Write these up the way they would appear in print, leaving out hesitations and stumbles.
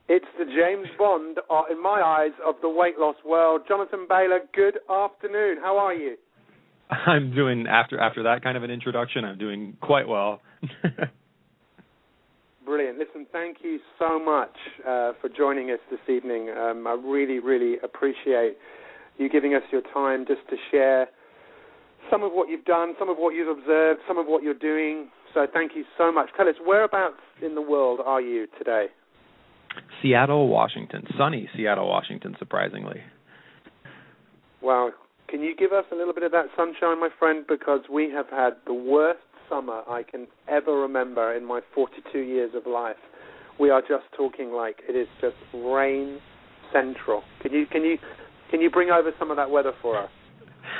It's the James Bond, in my eyes, of the weight loss world. Jonathan Bailor, good afternoon. How are you? I'm doing, after that kind of an introduction, I'm doing quite well. Brilliant. Listen, thank you so much for joining us this evening. I really, really appreciate you giving us your time just to share some of what you've done, some of what you've observed, some of what you're doing. So thank you so much. Tell us, whereabouts in the world are you today? Seattle, Washington. Sunny Seattle, Washington, surprisingly. Wow. Can you give us a little bit of that sunshine, my friend? Because we have had the worst summer I can ever remember in my 42 years of life. We are just talking like it is just rain central. Can you bring over some of that weather for us?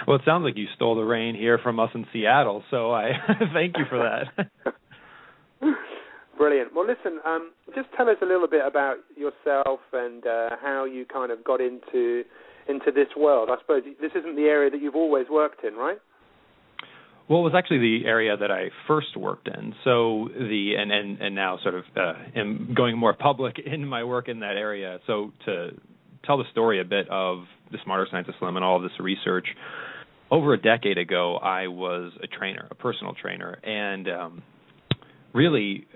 Well, it sounds like you stole the rain here from us in Seattle, so I thank you for that. Brilliant. Well, listen, just tell us a little bit about yourself and how you kind of got into this world. I suppose this isn't the area that you've always worked in, right? Well, it was actually the area that I first worked in. So and now sort of am going more public in my work in that area. So to tell the story a bit of the Smarter Science of Slim and all of this research, over a decade ago, I was a trainer, a personal trainer, and really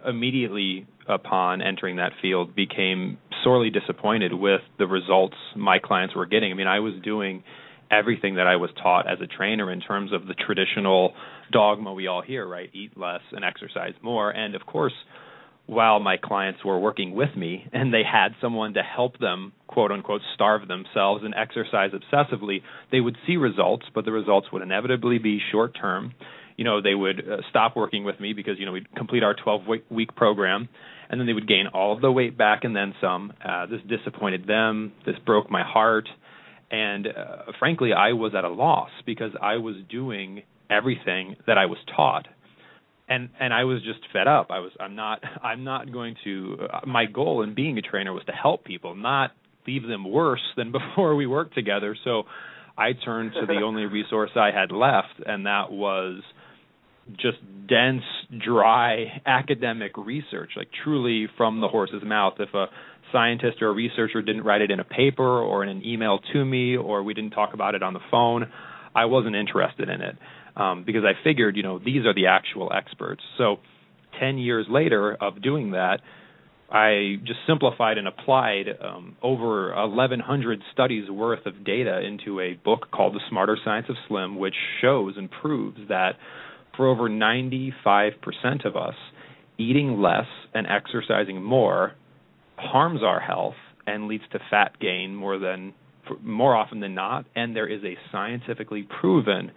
immediately upon entering that field became sorely disappointed with the results my clients were getting. I mean, I was doing everything that I was taught as a trainer in terms of the traditional dogma we all hear, right? Eat less and exercise more. And of course, while my clients were working with me and they had someone to help them, quote unquote, starve themselves and exercise obsessively, they would see results, but the results would inevitably be short term. You know, they would stop working with me because, we'd complete our 12-week program, and then they would gain all of the weight back and then some. This disappointed them. This broke my heart. And frankly, I was at a loss because I was doing everything that I was taught. And I was just fed up. I'm not going to, my goal in being a trainer was to help people, not leave them worse than before we worked together. So I turned to the only resource I had left, and that was just dense, dry academic research, like truly from the horse's mouth. If a scientist or a researcher didn't write it in a paper or in an email to me, or we didn't talk about it on the phone, I wasn't interested in it because I figured, these are the actual experts. So 10 years later of doing that, I just simplified and applied over 1,100 studies worth of data into a book called The Smarter Science of Slim, which shows and proves that for over 95% of us, eating less and exercising more harms our health and leads to fat gain more often than not, and there is a scientifically proven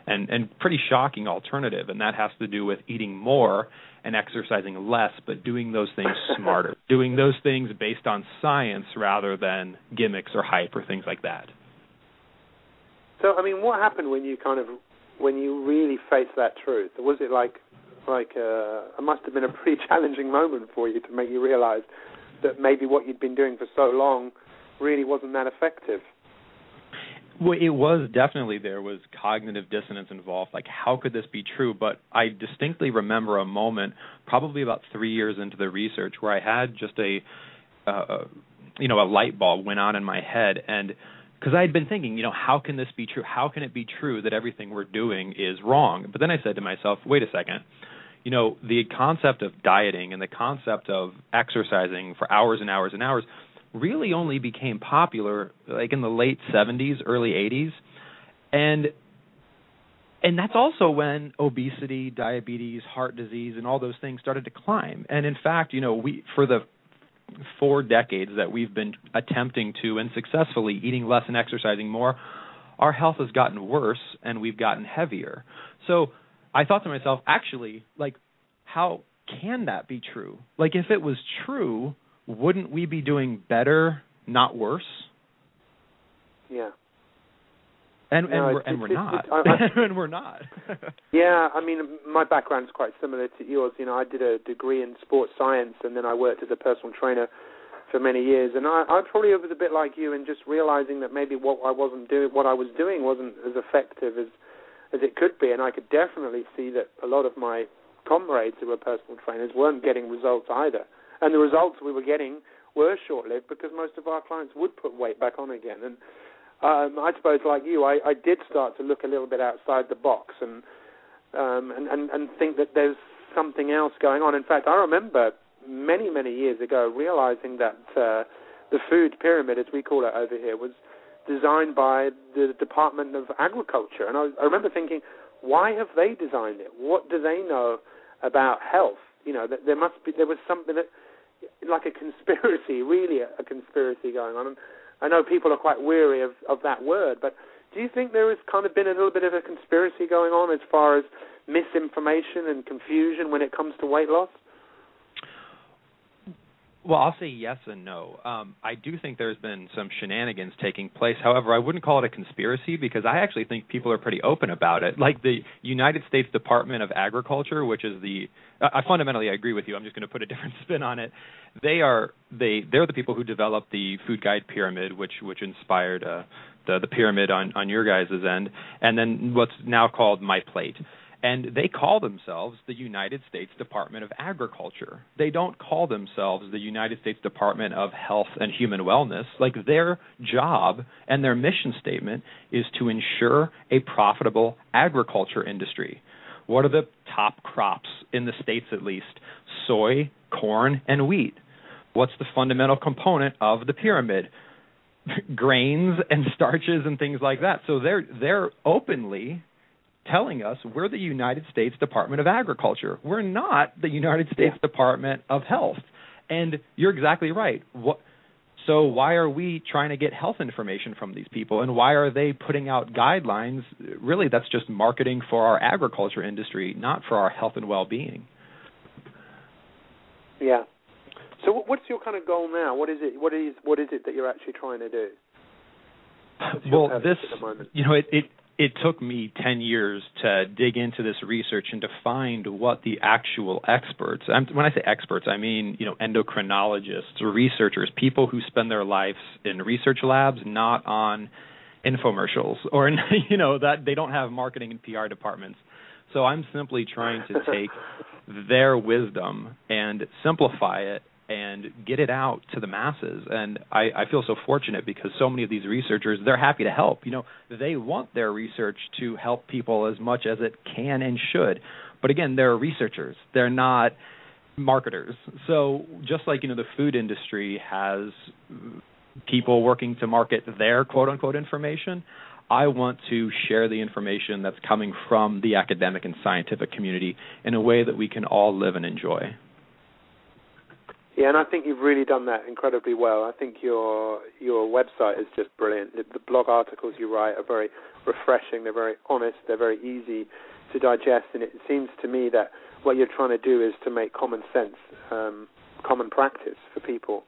and pretty shocking alternative, and that has to do with eating more and exercising less, but doing those things smarter, doing those things based on science rather than gimmicks or hype or things like that. So, I mean, what happened when you really faced that truth? Was it like it must have been a pretty challenging moment for you to make you realize that maybe what you'd been doing for so long really wasn't that effective? Well, it was definitely, there was cognitive dissonance involved. Like, how could this be true? But I distinctly remember a moment, probably about 3 years into the research, where I had just a light bulb went on in my head, and because I had been thinking, how can this be true? How can it be true that everything we're doing is wrong? But then I said to myself, wait a second. The concept of dieting and the concept of exercising for hours and hours and hours really only became popular like in the late 70s, early 80s. And that's also when obesity, diabetes, heart disease, and all those things started to climb. And in fact, we for the 4 decades that we've been attempting to and successfully eating less and exercising more, our health has gotten worse and we've gotten heavier. So I thought to myself, actually, how can that be true? Like, if it was true, wouldn't we be doing better, not worse? Yeah. And we're not. And we're not. Yeah, I mean, my background's quite similar to yours. I did a degree in sports science, and then I worked as a personal trainer for many years. And I probably was a bit like you in just realizing that maybe what I was doing wasn't as effective as it could be. And I could definitely see that a lot of my comrades who were personal trainers weren't getting results either. And the results we were getting were short-lived because most of our clients would put weight back on again. And I suppose, like you, I did start to look a little bit outside the box and think that there's something else going on. In fact, I remember many, many years ago realizing that the food pyramid, as we call it over here, was designed by the Department of Agriculture. And I remember thinking, why have they designed it? What do they know about health? You know, there was something that, like a conspiracy, really a conspiracy going on. And I know people are quite weary of that word, but do you think there has kind of been a little bit of a conspiracy going on as far as misinformation and confusion when it comes to weight loss? Well, I'll say yes and no. I do think there's been some shenanigans taking place. However, I wouldn't call it a conspiracy because I actually think people are pretty open about it. Like the United States Department of Agriculture, which is I fundamentally agree with you. I'm just going to put a different spin on it. They're the people who developed the food guide pyramid, which inspired the pyramid on your guys' end, and then what's now called My Plate. And they call themselves the United States Department of Agriculture. They don't call themselves the United States Department of Health and Human Wellness. Like, their job and their mission statement is to ensure a profitable agriculture industry. What are the top crops in the states, at least? Soy, corn, and wheat. What's the fundamental component of the pyramid? Grains and starches and things like that. So they're openly telling us we're the United States Department of Agriculture. We're not the United States Department of Health. And you're exactly right. So why are we trying to get health information from these people, and why are they putting out guidelines? Really, that's just marketing for our agriculture industry, not for our health and well-being. Yeah. So what's your kind of goal now? What is it that you're actually trying to do? Well, it took me 10 years to dig into this research and to find what the actual experts, when I say experts, I mean, endocrinologists, researchers, people who spend their lives in research labs, not on infomercials, or, that they don't have marketing and PR departments. So I'm simply trying to take their wisdom and simplify it and get it out to the masses. And I feel so fortunate because so many of these researchers, they're happy to help. They want their research to help people as much as it can and should. But again, they're researchers. They're not marketers. So just like, the food industry has people working to market their quote-unquote information, I want to share the information that's coming from the academic and scientific community in a way that we can all live and enjoy. Yeah, and I think you've really done that incredibly well. I think your website is just brilliant. The blog articles you write are very refreshing. They're very honest. They're very easy to digest. And it seems to me that what you're trying to do is to make common sense, common practice for people.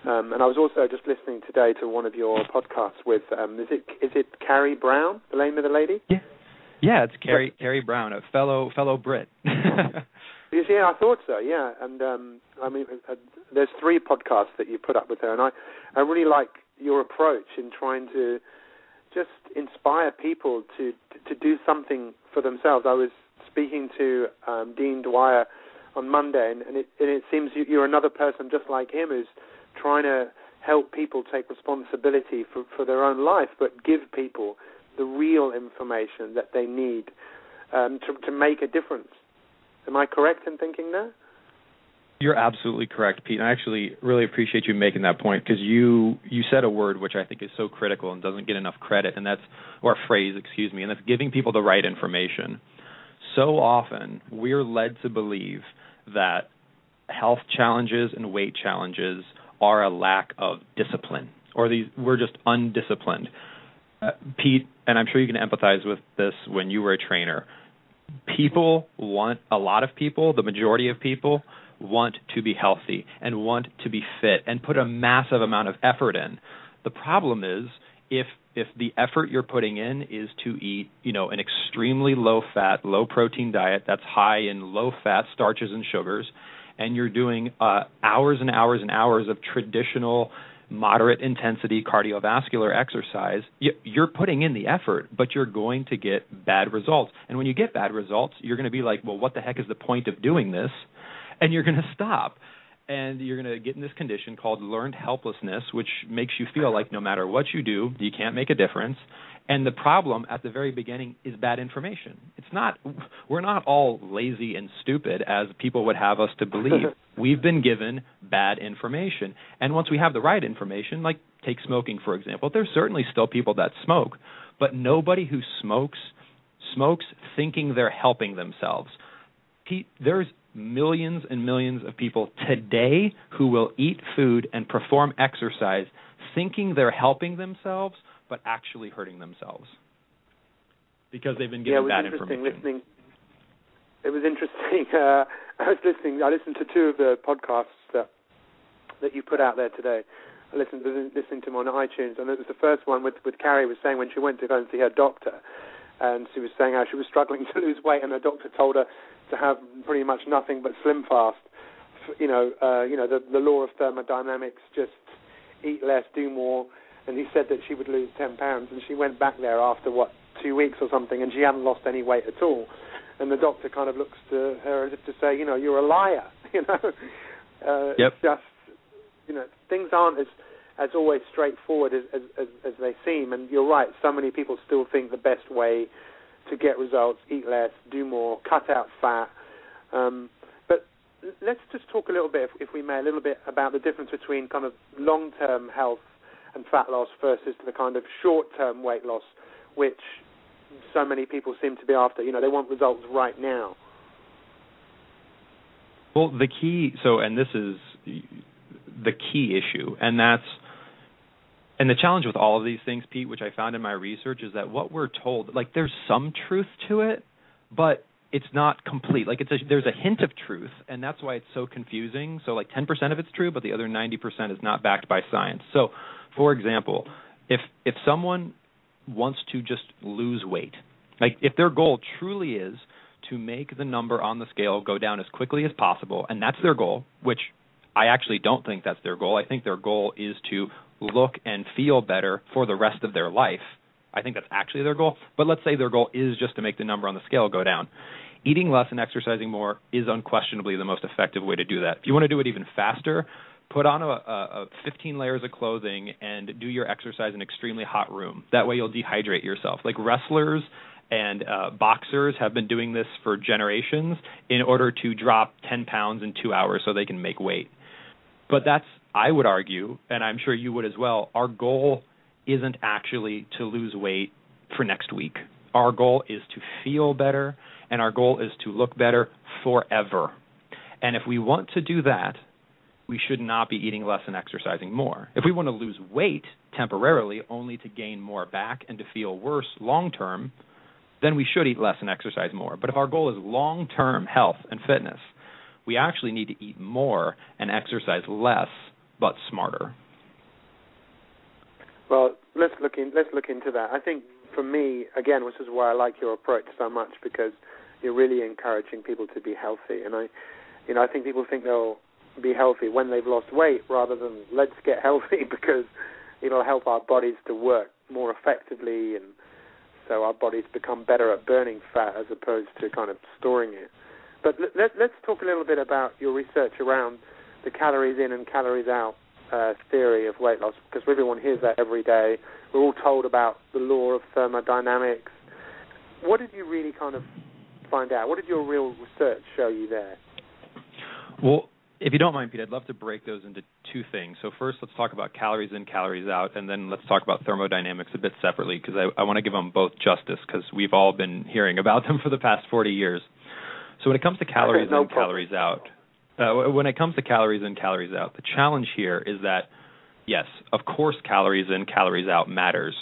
And I was also just listening today to one of your podcasts with, is it Carrie Brown, the name of the lady? Yeah, it's Carrie Brown, a fellow Brit. Yeah, I thought so, yeah. And, there's 3 podcasts that you put up with her, and I really like your approach in trying to just inspire people to do something for themselves. I was speaking to Dean Dwyer on Monday, and it seems you're another person just like him who's trying to help people take responsibility for their own life, but give people the real information that they need to make a difference. Am I correct in thinking that? You're absolutely correct, Pete. I actually really appreciate you making that point because you said a word which I think is so critical and doesn't get enough credit, and that's giving people the right information. So often we're led to believe that health challenges and weight challenges are a lack of discipline, or we're just undisciplined. Pete, and I'm sure you can empathize with this when you were a trainer, the majority of people want to be healthy and want to be fit and put a massive amount of effort in. The problem is if the effort you're putting in is to eat, an extremely low-fat, low-protein diet that's high in low-fat starches and sugars, and you're doing hours and hours and hours of traditional moderate-intensity cardiovascular exercise, you're putting in the effort, but you're going to get bad results. And when you get bad results, you're going to be like, well, what the heck is the point of doing this? And you're going to stop. and you're going to get in this condition called learned helplessness, which makes you feel like no matter what you do, you can't make a difference. And the problem at the very beginning is bad information. We're not all lazy and stupid as people would have us to believe. We've been given bad information. And once we have the right information, like take smoking, for example, there's certainly still people that smoke, but nobody who smokes thinking they're helping themselves. There's millions and millions of people today who will eat food and perform exercise thinking they're helping themselves, but actually hurting themselves because they've been given bad information. It was interesting. I listened to two of the podcasts that you put out there today. I listened to them on iTunes, and it was the first one with Carrie was saying when she went to go and see her doctor, and she was saying how she was struggling to lose weight, and her doctor told her to have pretty much nothing but Slim Fast. The law of thermodynamics, just eat less, do more. And he said that she would lose 10 pounds, and she went back there after 2 weeks or something, and she hadn't lost any weight at all. And the doctor kind of looks to her as if to say, you're a liar. Yep. It's just, things aren't as always straightforward as they seem. And you're right, so many people still think the best way to get results, eat less, do more, cut out fat. But let's just talk a little bit, if we may, about the difference between kind of long-term health and fat loss versus the kind of short-term weight loss, which so many people seem to be after. They want results right now. Well, the key, and this is the key issue, and the challenge with all of these things, Pete, which I found in my research, is that what we're told, there's some truth to it, but it's not complete. There's a hint of truth, and that's why it's so confusing. So 10% of it's true, but the other 90% is not backed by science. So, for example, if someone wants to just lose weight, if their goal truly is to make the number on the scale go down as quickly as possible, and that's their goal, which I actually don't think that's their goal. I think their goal is to look and feel better for the rest of their life. I think that's actually their goal. But let's say their goal is just to make the number on the scale go down. Eating less and exercising more is unquestionably the most effective way to do that. If you want to do it even faster, put on a 15 layers of clothing and do your exercise in an extremely hot room. That way you'll dehydrate yourself. Wrestlers and boxers have been doing this for generations in order to drop 10 pounds in 2 hours so they can make weight. But I would argue, and I'm sure you would as well, our goal isn't actually to lose weight for next week. Our goal is to feel better, and our goal is to look better forever. And if we want to do that, we should not be eating less and exercising more. If we want to lose weight temporarily only to gain more back and to feel worse long-term, then we should eat less and exercise more. But if our goal is long-term health and fitness, we actually need to eat more and exercise less, but smarter. Well, let's look into that. I think for me, again, which is why I like your approach so much, because you're really encouraging people to be healthy. And I think people think they'll be healthy when they've lost weight rather than let's get healthy because it'll help our bodies to work more effectively, and so our bodies become better at burning fat as opposed to kind of storing it. But let's talk a little bit about your research around the calories in and calories out theory of weight loss, because everyone hears that every day. We're all told about the law of thermodynamics. What did you really kind of find out? What did your real research show you there? Well, if you don't mind, Pete, I'd love to break those into two things. So first, let's talk about calories in, calories out, and then let's talk about thermodynamics a bit separately, because I want to give them both justice, because we've all been hearing about them for the past 40 years. So when it comes to calories in, calories out, the challenge here is that, yes, of course, calories in, calories out matters.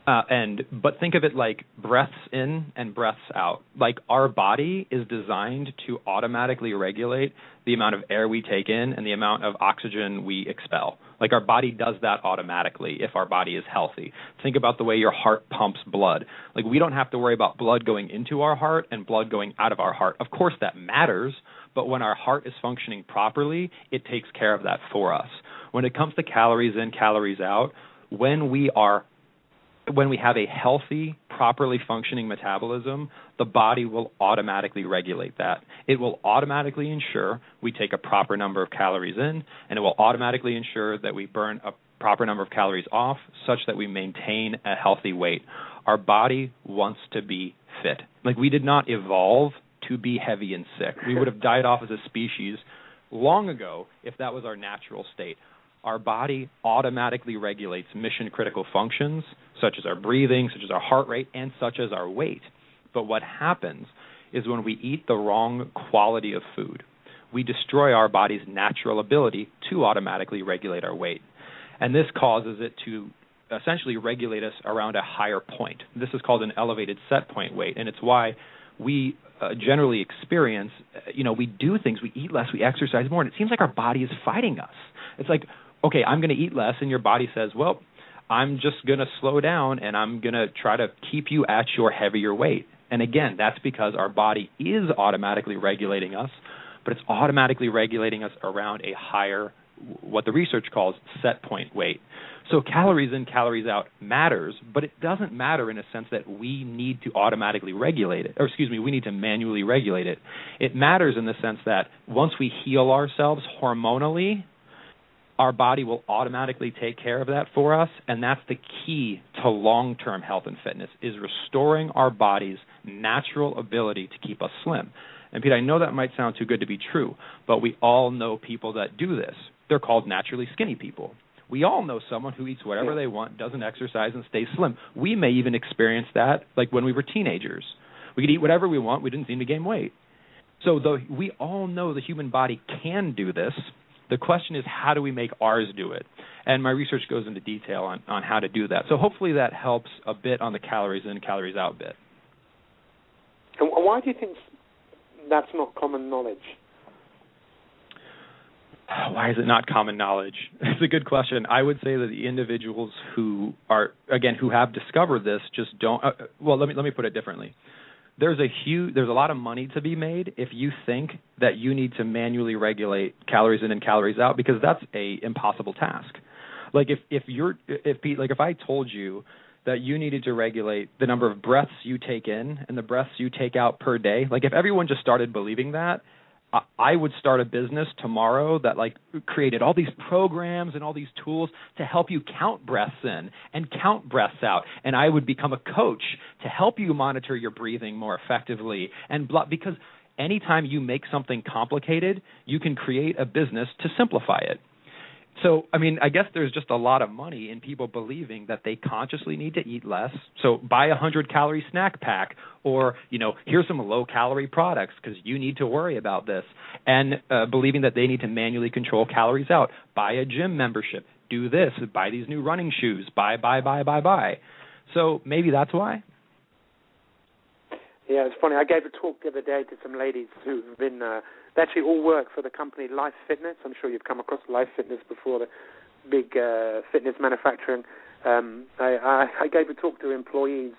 But think of it like breaths in and breaths out. Like our body is designed to automatically regulate the amount of air we take in and the amount of oxygen we expel. Like our body does that automatically if our body is healthy. Think about the way your heart pumps blood. Like we don't have to worry about blood going into our heart and blood going out of our heart. Of course that matters, but when our heart is functioning properly, it takes care of that for us. When it comes to calories in, calories out, when we have a healthy, properly functioning metabolism, the body will automatically regulate that. It will automatically ensure we take a proper number of calories in, and it will automatically ensure that we burn a proper number of calories off such that we maintain a healthy weight. Our body wants to be fit. Like, we did not evolve to be heavy and sick. We would have died off as a species long ago if that was our natural state. Our body automatically regulates mission-critical functions, such as our breathing, such as our heart rate, and such as our weight. But what happens is when we eat the wrong quality of food, we destroy our body's natural ability to automatically regulate our weight. And this causes it to essentially regulate us around a higher point. This is called an elevated set point weight, and it's why we generally experience, we do things, we eat less, we exercise more, and it seems like our body is fighting us. It's like, okay, I'm going to eat less, and your body says, well, I'm just going to slow down, and I'm going to try to keep you at your heavier weight. And again, that's because our body is automatically regulating us, but it's automatically regulating us around a higher, what the research calls set point weight. So calories in, calories out matters, but it doesn't matter in a sense that we need to automatically regulate it, we need to manually regulate it. It matters in the sense that once we heal ourselves hormonally, our body will automatically take care of that for us, and that's the key to long-term health and fitness, is restoring our body's natural ability to keep us slim. And Pete, I know that might sound too good to be true, but we all know people that do this. They're called naturally skinny people. We all know someone who eats whatever they want, doesn't exercise, and stays slim. We may even experience that like when we were teenagers. We could eat whatever we want. We didn't seem to gain weight. So though we all know the human body can do this, the question is, how do we make ours do it? And my research goes into detail on how to do that. So hopefully that helps a bit on the calories in, calories out bit. And why do you think that's not common knowledge? Why is it not common knowledge? It's a good question. I would say that the individuals who have discovered this just don't. Let me put it differently. There's a lot of money to be made if you think that you need to manually regulate calories in and calories out, because that's a impossible task. Like if I told you that you needed to regulate the number of breaths you take in and the breaths you take out per day, like if everyone just started believing that, I would start a business tomorrow that created all these programs and all these tools to help you count breaths in and count breaths out. And I would become a coach to help you monitor your breathing more effectively. Because anytime you make something complicated, you can create a business to simplify it. So, I guess there's just a lot of money in people believing that they consciously need to eat less. So buy a 100-calorie snack pack, or, here's some low-calorie products because you need to worry about this. And believing that they need to manually control calories out. Buy a gym membership. Do this. Buy these new running shoes. Buy. So maybe that's why. Yeah, it's funny. I gave a talk the other day to some ladies who've been... They actually all work for the company Life Fitness. I'm sure you've come across Life Fitness before, the big fitness manufacturing. I gave a talk to employees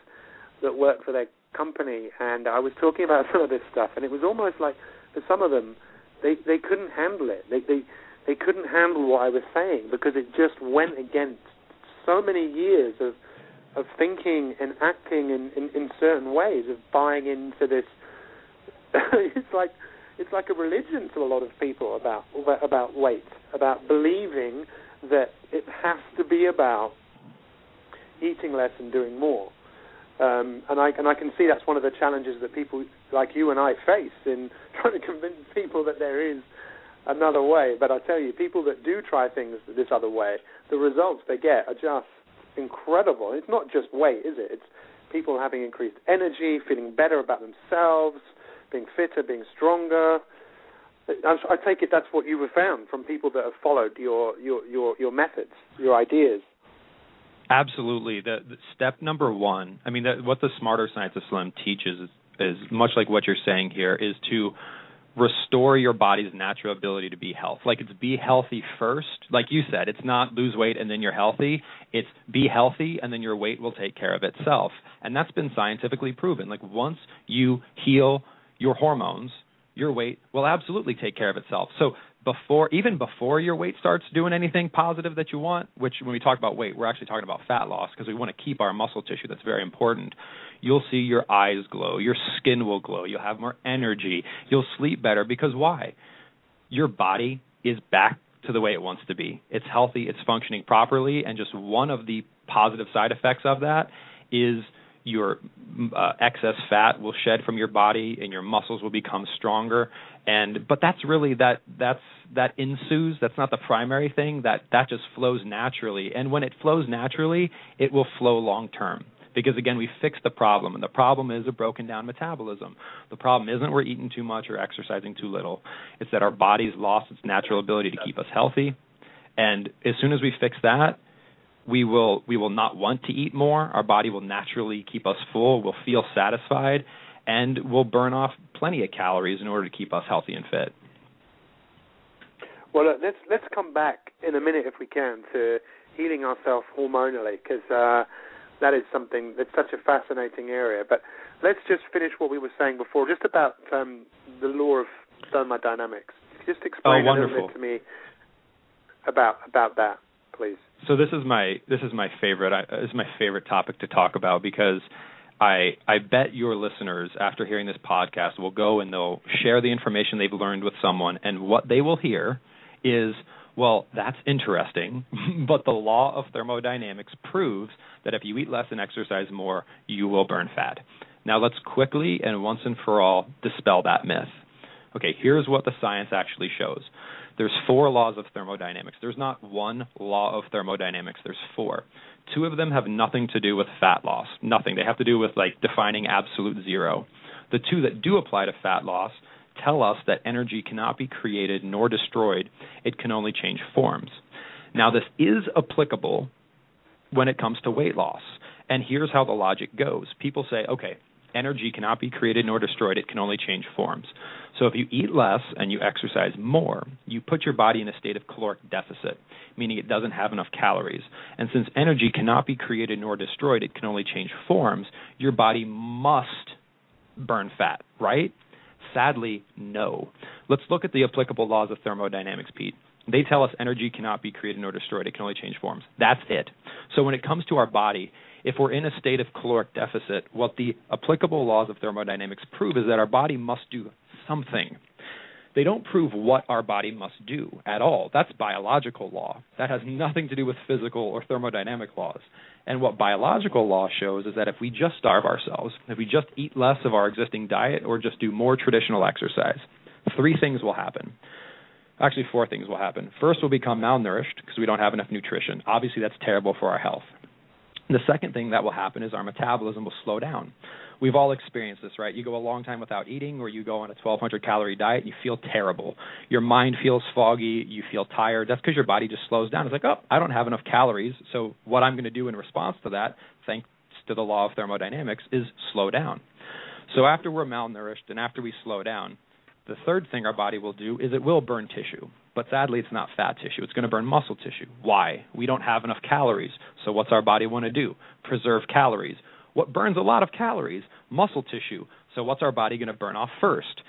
that work for their company, and I was talking about some of this stuff, and it was almost like for some of them, they couldn't handle it. They couldn't handle what I was saying because it just went against so many years of thinking and acting in certain ways, of buying into this. It's like a religion to a lot of people about weight, about believing that it has to be about eating less and doing more. And I can see that's one of the challenges that people like you and I face in trying to convince people that there is another way. But I tell you, people that do try things this other way, the results they get are just incredible. It's not just weight, is it? It's people having increased energy, feeling better about themselves, being fitter, being stronger. I take it that's what you have found from people that have followed your methods, your ideas. Absolutely. The step number one, what the Smarter Science of Slim teaches is much like what you're saying here, is to restore your body's natural ability to be healthy. Like, it's be healthy first. Like you said, it's not lose weight and then you're healthy. It's be healthy and then your weight will take care of itself. And that's been scientifically proven. Like, once you heal your hormones, your weight will absolutely take care of itself. So even before your weight starts doing anything positive that you want, which when we talk about weight, we're actually talking about fat loss because we want to keep our muscle tissue. That's very important. You'll see your eyes glow. Your skin will glow. You'll have more energy. You'll sleep better because why? Your body is back to the way it wants to be. It's healthy. It's functioning properly. And just one of the positive side effects of that is your excess fat will shed from your body and your muscles will become stronger. But that's really that ensues. That's not the primary thing. That just flows naturally. And when it flows naturally, it will flow long term. Because, again, we fixed the problem, and the problem is a broken down metabolism. The problem isn't we're eating too much or exercising too little. It's that our body's lost its natural ability to keep us healthy. And as soon as we fix that, we will not want to eat more. Our body will naturally keep us full. We'll feel satisfied, and we'll burn off plenty of calories in order to keep us healthy and fit. Well, let's come back in a minute, if we can, to healing ourselves hormonally, because that is something that's such a fascinating area. But let's just finish what we were saying before, just about the law of thermodynamics. Just explain a little bit to me about that, please. So this is my favorite topic to talk about, because I bet your listeners, after hearing this podcast, will go and they'll share the information they've learned with someone, and what they will hear is, well, that's interesting, but the law of thermodynamics proves that if you eat less and exercise more, you will burn fat. Now let's quickly and once and for all dispel that myth. Okay, here's what the science actually shows. There's 4 laws of thermodynamics. There's not one law of thermodynamics. There's 4. 2 of them have nothing to do with fat loss. Nothing. They have to do with defining absolute zero. The 2 that do apply to fat loss tell us that energy cannot be created nor destroyed. It can only change forms. Now, this is applicable when it comes to weight loss. And here's how the logic goes. People say, okay, energy cannot be created nor destroyed. It can only change forms. So if you eat less and you exercise more, you put your body in a state of caloric deficit, meaning it doesn't have enough calories. And since energy cannot be created nor destroyed, it can only change forms, your body must burn fat, right? Sadly, no. Let's look at the applicable laws of thermodynamics, Pete. They tell us energy cannot be created nor destroyed. It can only change forms. That's it. So when it comes to our body, if we're in a state of caloric deficit, what the applicable laws of thermodynamics prove is that our body must do something. They don't prove what our body must do at all. That's biological law. That has nothing to do with physical or thermodynamic laws. And what biological law shows is that if we just starve ourselves, if we just eat less of our existing diet or just do more traditional exercise, 3 things will happen. Actually, 4 things will happen. First, we'll become malnourished because we don't have enough nutrition. Obviously, that's terrible for our health. The second thing that will happen is our metabolism will slow down. We've all experienced this, right? You go a long time without eating, or you go on a 1,200-calorie diet, and you feel terrible. Your mind feels foggy. You feel tired. That's because your body just slows down. It's like, oh, I don't have enough calories, so what I'm going to do in response to that, thanks to the law of thermodynamics, is slow down. So after we're malnourished and after we slow down, the third thing our body will do is it will burn tissue. But sadly, it's not fat tissue. It's going to burn muscle tissue. Why? We don't have enough calories. So what's our body want to do? Preserve calories. What burns a lot of calories? Muscle tissue. So what's our body going to burn off first?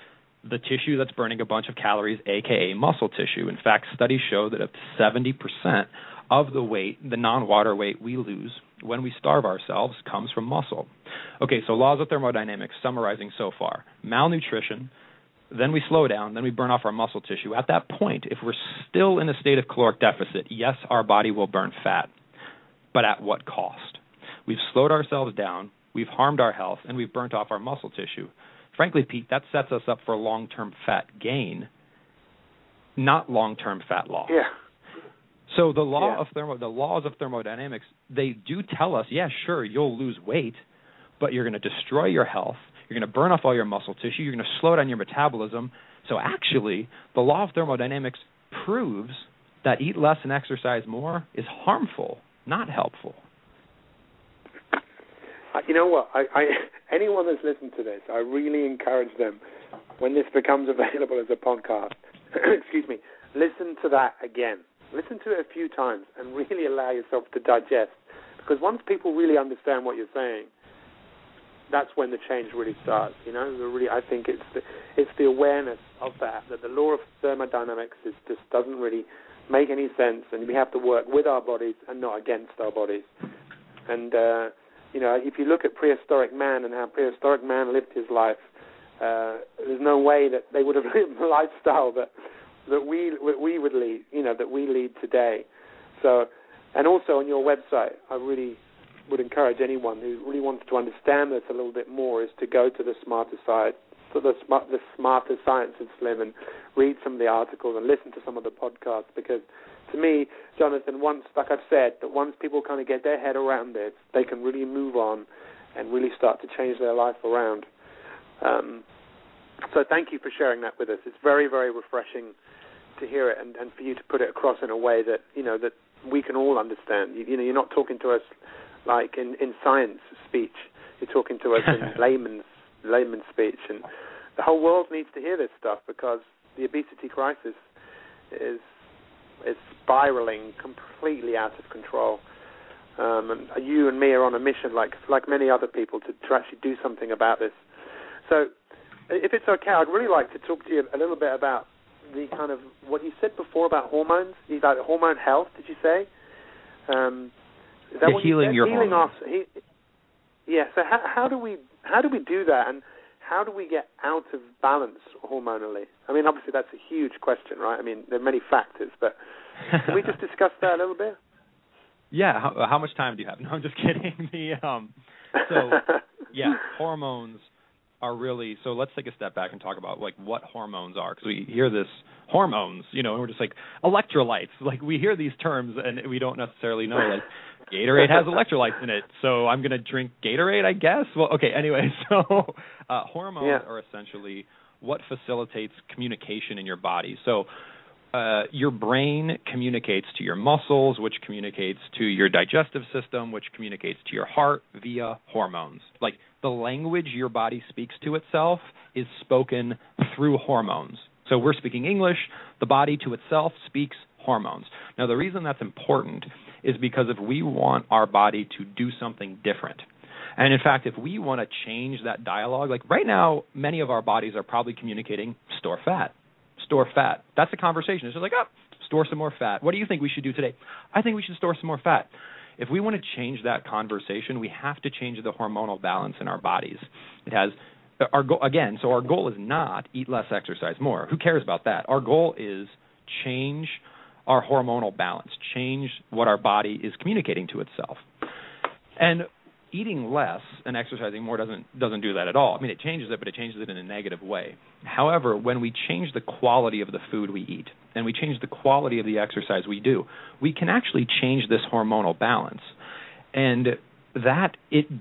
The tissue that's burning a bunch of calories, a.k.a. muscle tissue. In fact, studies show that up to 70% of the weight, the non-water weight we lose when we starve ourselves, comes from muscle. Okay, so laws of thermodynamics, summarizing so far. Malnutrition, then we slow down, then we burn off our muscle tissue. At that point, if we're still in a state of caloric deficit, yes, our body will burn fat. But at what cost? We've slowed ourselves down, we've harmed our health, and we've burnt off our muscle tissue. Frankly, Pete, that sets us up for long-term fat gain, not long-term fat loss. Yeah. So the laws of thermodynamics, they do tell us, yeah, sure, you'll lose weight, but you're going to destroy your health. You're going to burn off all your muscle tissue. You're going to slow down your metabolism. So actually, the law of thermodynamics proves that eat less and exercise more is harmful, not helpful. You know what? Anyone that's listened to this, I really encourage them, when this becomes available as a podcast, excuse me, listen to that again. Listen to it a few times and really allow yourself to digest. Because once people really understand what you're saying, that's when the change really starts. I think it's the awareness of that the law of thermodynamics just doesn't really make any sense, and we have to work with our bodies and not against our bodies. And if you look at prehistoric man and how prehistoric man lived his life, there's no way that they would have lived the lifestyle that we would lead, that we lead today. So, and also on your website, I really would encourage anyone who really wants to understand this a little bit more is to go to the Smarter Side, to the Smarter Science of Slim, and read some of the articles and listen to some of the podcasts. Because to me, Jonathan, once people kind of get their head around this, they can really move on and really start to change their life around. So thank you for sharing that with us. It's very, very refreshing to hear it and for you to put it across in a way that that we can all understand. You're not talking to us like in science speech. You're talking to us in layman's speech, and the whole world needs to hear this stuff because the obesity crisis is spiraling completely out of control. And you and me are on a mission, like many other people, to actually do something about this. So, if it's okay, I'd really like to talk to you a little bit about the kind of what you said before about hormones, about hormone health. Did you say? Is that what healing you said? Your hormones. So how do we do that, and how do we get out of balance hormonally? I mean, obviously that's a huge question, right? I mean, there are many factors, but can we just discuss that a little bit? Yeah. How much time do you have? No, I'm just kidding. Hormones are really, so let's take a step back and talk about like what hormones are, because we hear this hormones, and we're just like electrolytes. Like we hear these terms and we don't necessarily know, like Gatorade has electrolytes in it, so I'm going to drink Gatorade, I guess. Well, okay, anyway, so hormones are essentially what facilitates communication in your body. So your brain communicates to your muscles, which communicates to your digestive system, which communicates to your heart via hormones. Like the language your body speaks to itself is spoken through hormones. So we're speaking English, the body to itself speaks hormones. Now the reason that's important is because if we want our body to do something different, and in fact if we want to change that dialogue, like right now many of our bodies are probably communicating store fat. Store fat. That's a conversation. It's just like, store some more fat. What do you think we should do today? I think we should store some more fat. If we want to change that conversation, we have to change the hormonal balance in our bodies. It has our goal again. So our goal is not eat less, exercise more. Who cares about that? Our goal is change our hormonal balance, change what our body is communicating to itself. And eating less and exercising more doesn't do that at all. I mean, it changes it, but it changes it in a negative way. However, when we change the quality of the food we eat and we change the quality of the exercise we do, we can actually change this hormonal balance. And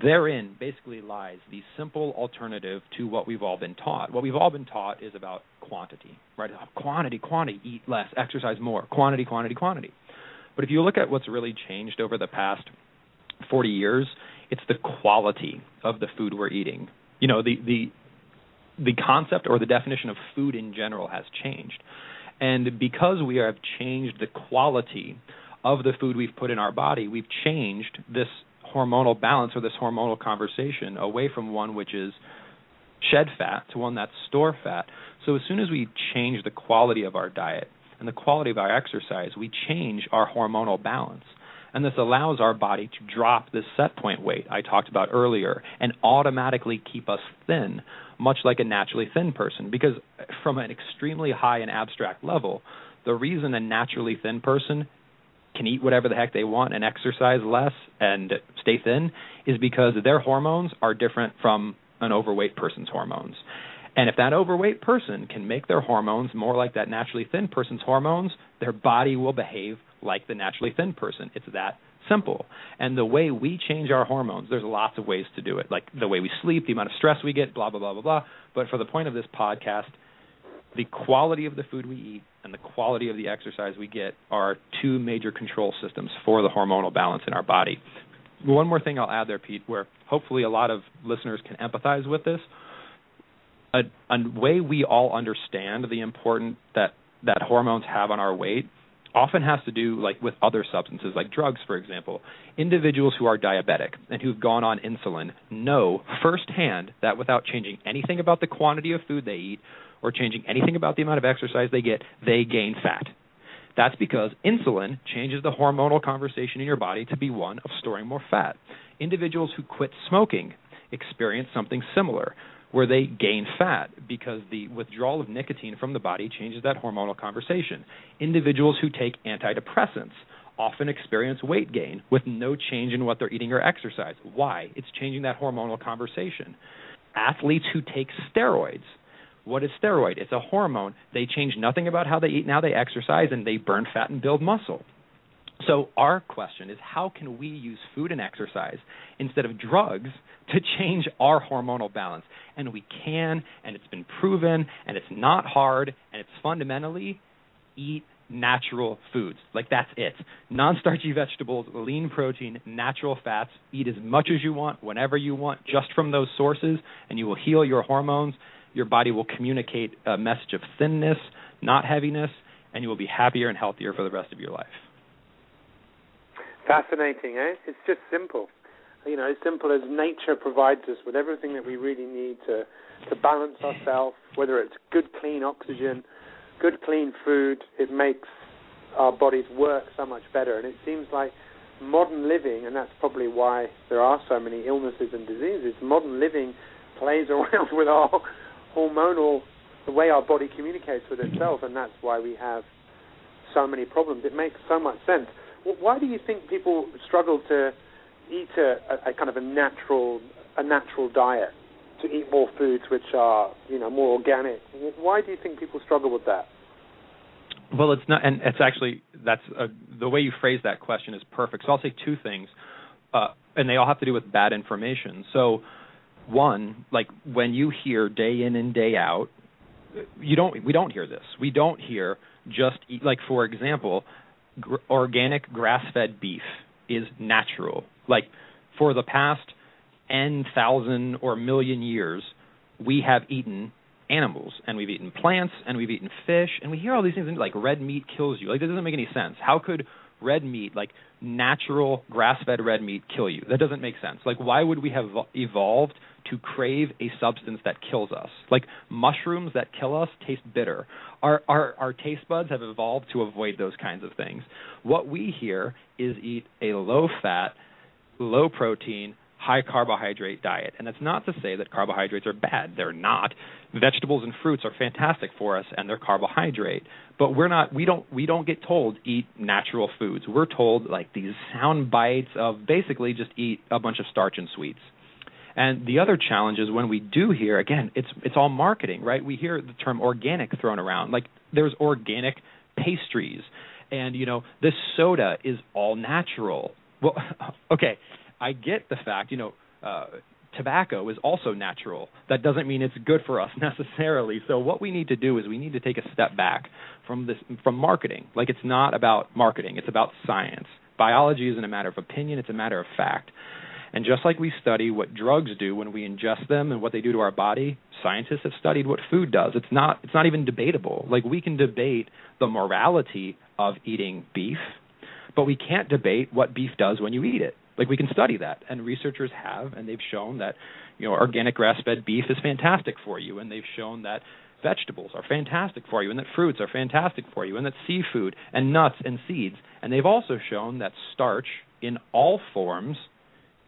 therein basically lies the simple alternative to what we've all been taught. What we've all been taught is about quantity, right? Quantity, eat less, exercise more, quantity. But if you look at what's really changed over the past 40 years, it's the quality of the food we're eating. The concept or the definition of food in general has changed. And because we have changed the quality of the food we've put in our body, we've changed this hormonal balance or this hormonal conversation away from one which is shed fat to one that's store fat. So as soon as we change the quality of our diet and the quality of our exercise, we change our hormonal balance. And this allows our body to drop this set point weight I talked about earlier and automatically keep us thin, much like a naturally thin person. Because from an extremely high and abstract level, the reason a naturally thin person can eat whatever the heck they want and exercise less and stay thin is because their hormones are different from an overweight person's hormones. And if that overweight person can make their hormones more like that naturally thin person's hormones, their body will behave like the naturally thin person. It's that simple. And the way we change our hormones, there's lots of ways to do it, like the way we sleep, the amount of stress we get, blah, blah, blah, blah, blah. But for the point of this podcast, the quality of the food we eat and the quality of the exercise we get are two major control systems for the hormonal balance in our body. One more thing I'll add there, Pete, where hopefully a lot of listeners can empathize with this. A way we all understand the importance that hormones have on our weight often has to do like with other substances, like drugs, for example. Individuals who are diabetic and who've gone on insulin know firsthand that without changing anything about the quantity of food they eat or changing anything about the amount of exercise they get, they gain fat. That's because insulin changes the hormonal conversation in your body to be one of storing more fat. Individuals who quit smoking experience something similar, where they gain fat because the withdrawal of nicotine from the body changes that hormonal conversation. Individuals who take antidepressants often experience weight gain with no change in what they're eating or exercise. Why? It's changing that hormonal conversation. Athletes who take steroids, what is steroid? It's a hormone. They change nothing about how they eat and how they exercise, and they burn fat and build muscle. So our question is, how can we use food and exercise instead of drugs to change our hormonal balance? And we can, and it's been proven, and it's not hard, and it's fundamentally eat natural foods. Like, that's it. Non-starchy vegetables, lean protein, natural fats. Eat as much as you want, whenever you want, just from those sources, and you will heal your hormones. Your body will communicate a message of thinness, not heaviness, and you will be happier and healthier for the rest of your life. Fascinating, eh? It's just simple. You know, as simple as nature provides us with everything that we really need to balance ourselves, whether it's good, clean oxygen, good, clean food. It makes our bodies work so much better. And it seems like modern living, and that's probably why there are so many illnesses and diseases, modern living plays around with our hormonal, the way our body communicates with itself, and that's why we have so many problems. It makes so much sense. Why do you think people struggle to eat a kind of a natural diet, to eat more foods which are, you know, more organic? Why do you think people struggle with that? Well, it's not, and it's actually, the way you phrase that question is perfect. So I'll say two things, and they all have to do with bad information. So one, like when you hear day in and day out, we don't hear this. We don't hear just eat, like, for example, organic grass-fed beef is natural. Like, for the past N,000 or million years, we have eaten animals, and we've eaten plants, and we've eaten fish, and we hear all these things like red meat kills you. Like, that doesn't make any sense. How could red meat, like natural grass-fed red meat, kill you? That doesn't make sense. Like, why would we have evolved to crave a substance that kills us? Like, mushrooms that kill us taste bitter. Our taste buds have evolved to avoid those kinds of things. What we hear is eat a low-fat, low-protein, high-carbohydrate diet. And that's not to say that carbohydrates are bad. They're not. Vegetables and fruits are fantastic for us, and they're carbohydrate. But we don't get told eat natural foods. We're told like these sound bites of basically just eat a bunch of starch and sweets. And the other challenge is when we do hear, again, it's all marketing, right? We hear the term organic thrown around. Like, there's organic pastries, and, you know, this soda is all natural. Well, okay, I get the fact, you know, tobacco is also natural. That doesn't mean it's good for us necessarily. So what we need to do is we need to take a step back from marketing. Like, it's not about marketing. It's about science. Biology isn't a matter of opinion. It's a matter of fact. And just like we study what drugs do when we ingest them and what they do to our body, scientists have studied what food does. It's not even debatable. Like, we can debate the morality of eating beef, but we can't debate what beef does when you eat it. Like, we can study that, and researchers have, and they've shown that, you know, organic grass-fed beef is fantastic for you, and they've shown that vegetables are fantastic for you, and that fruits are fantastic for you, and that seafood and nuts and seeds. And they've also shown that starch in all forms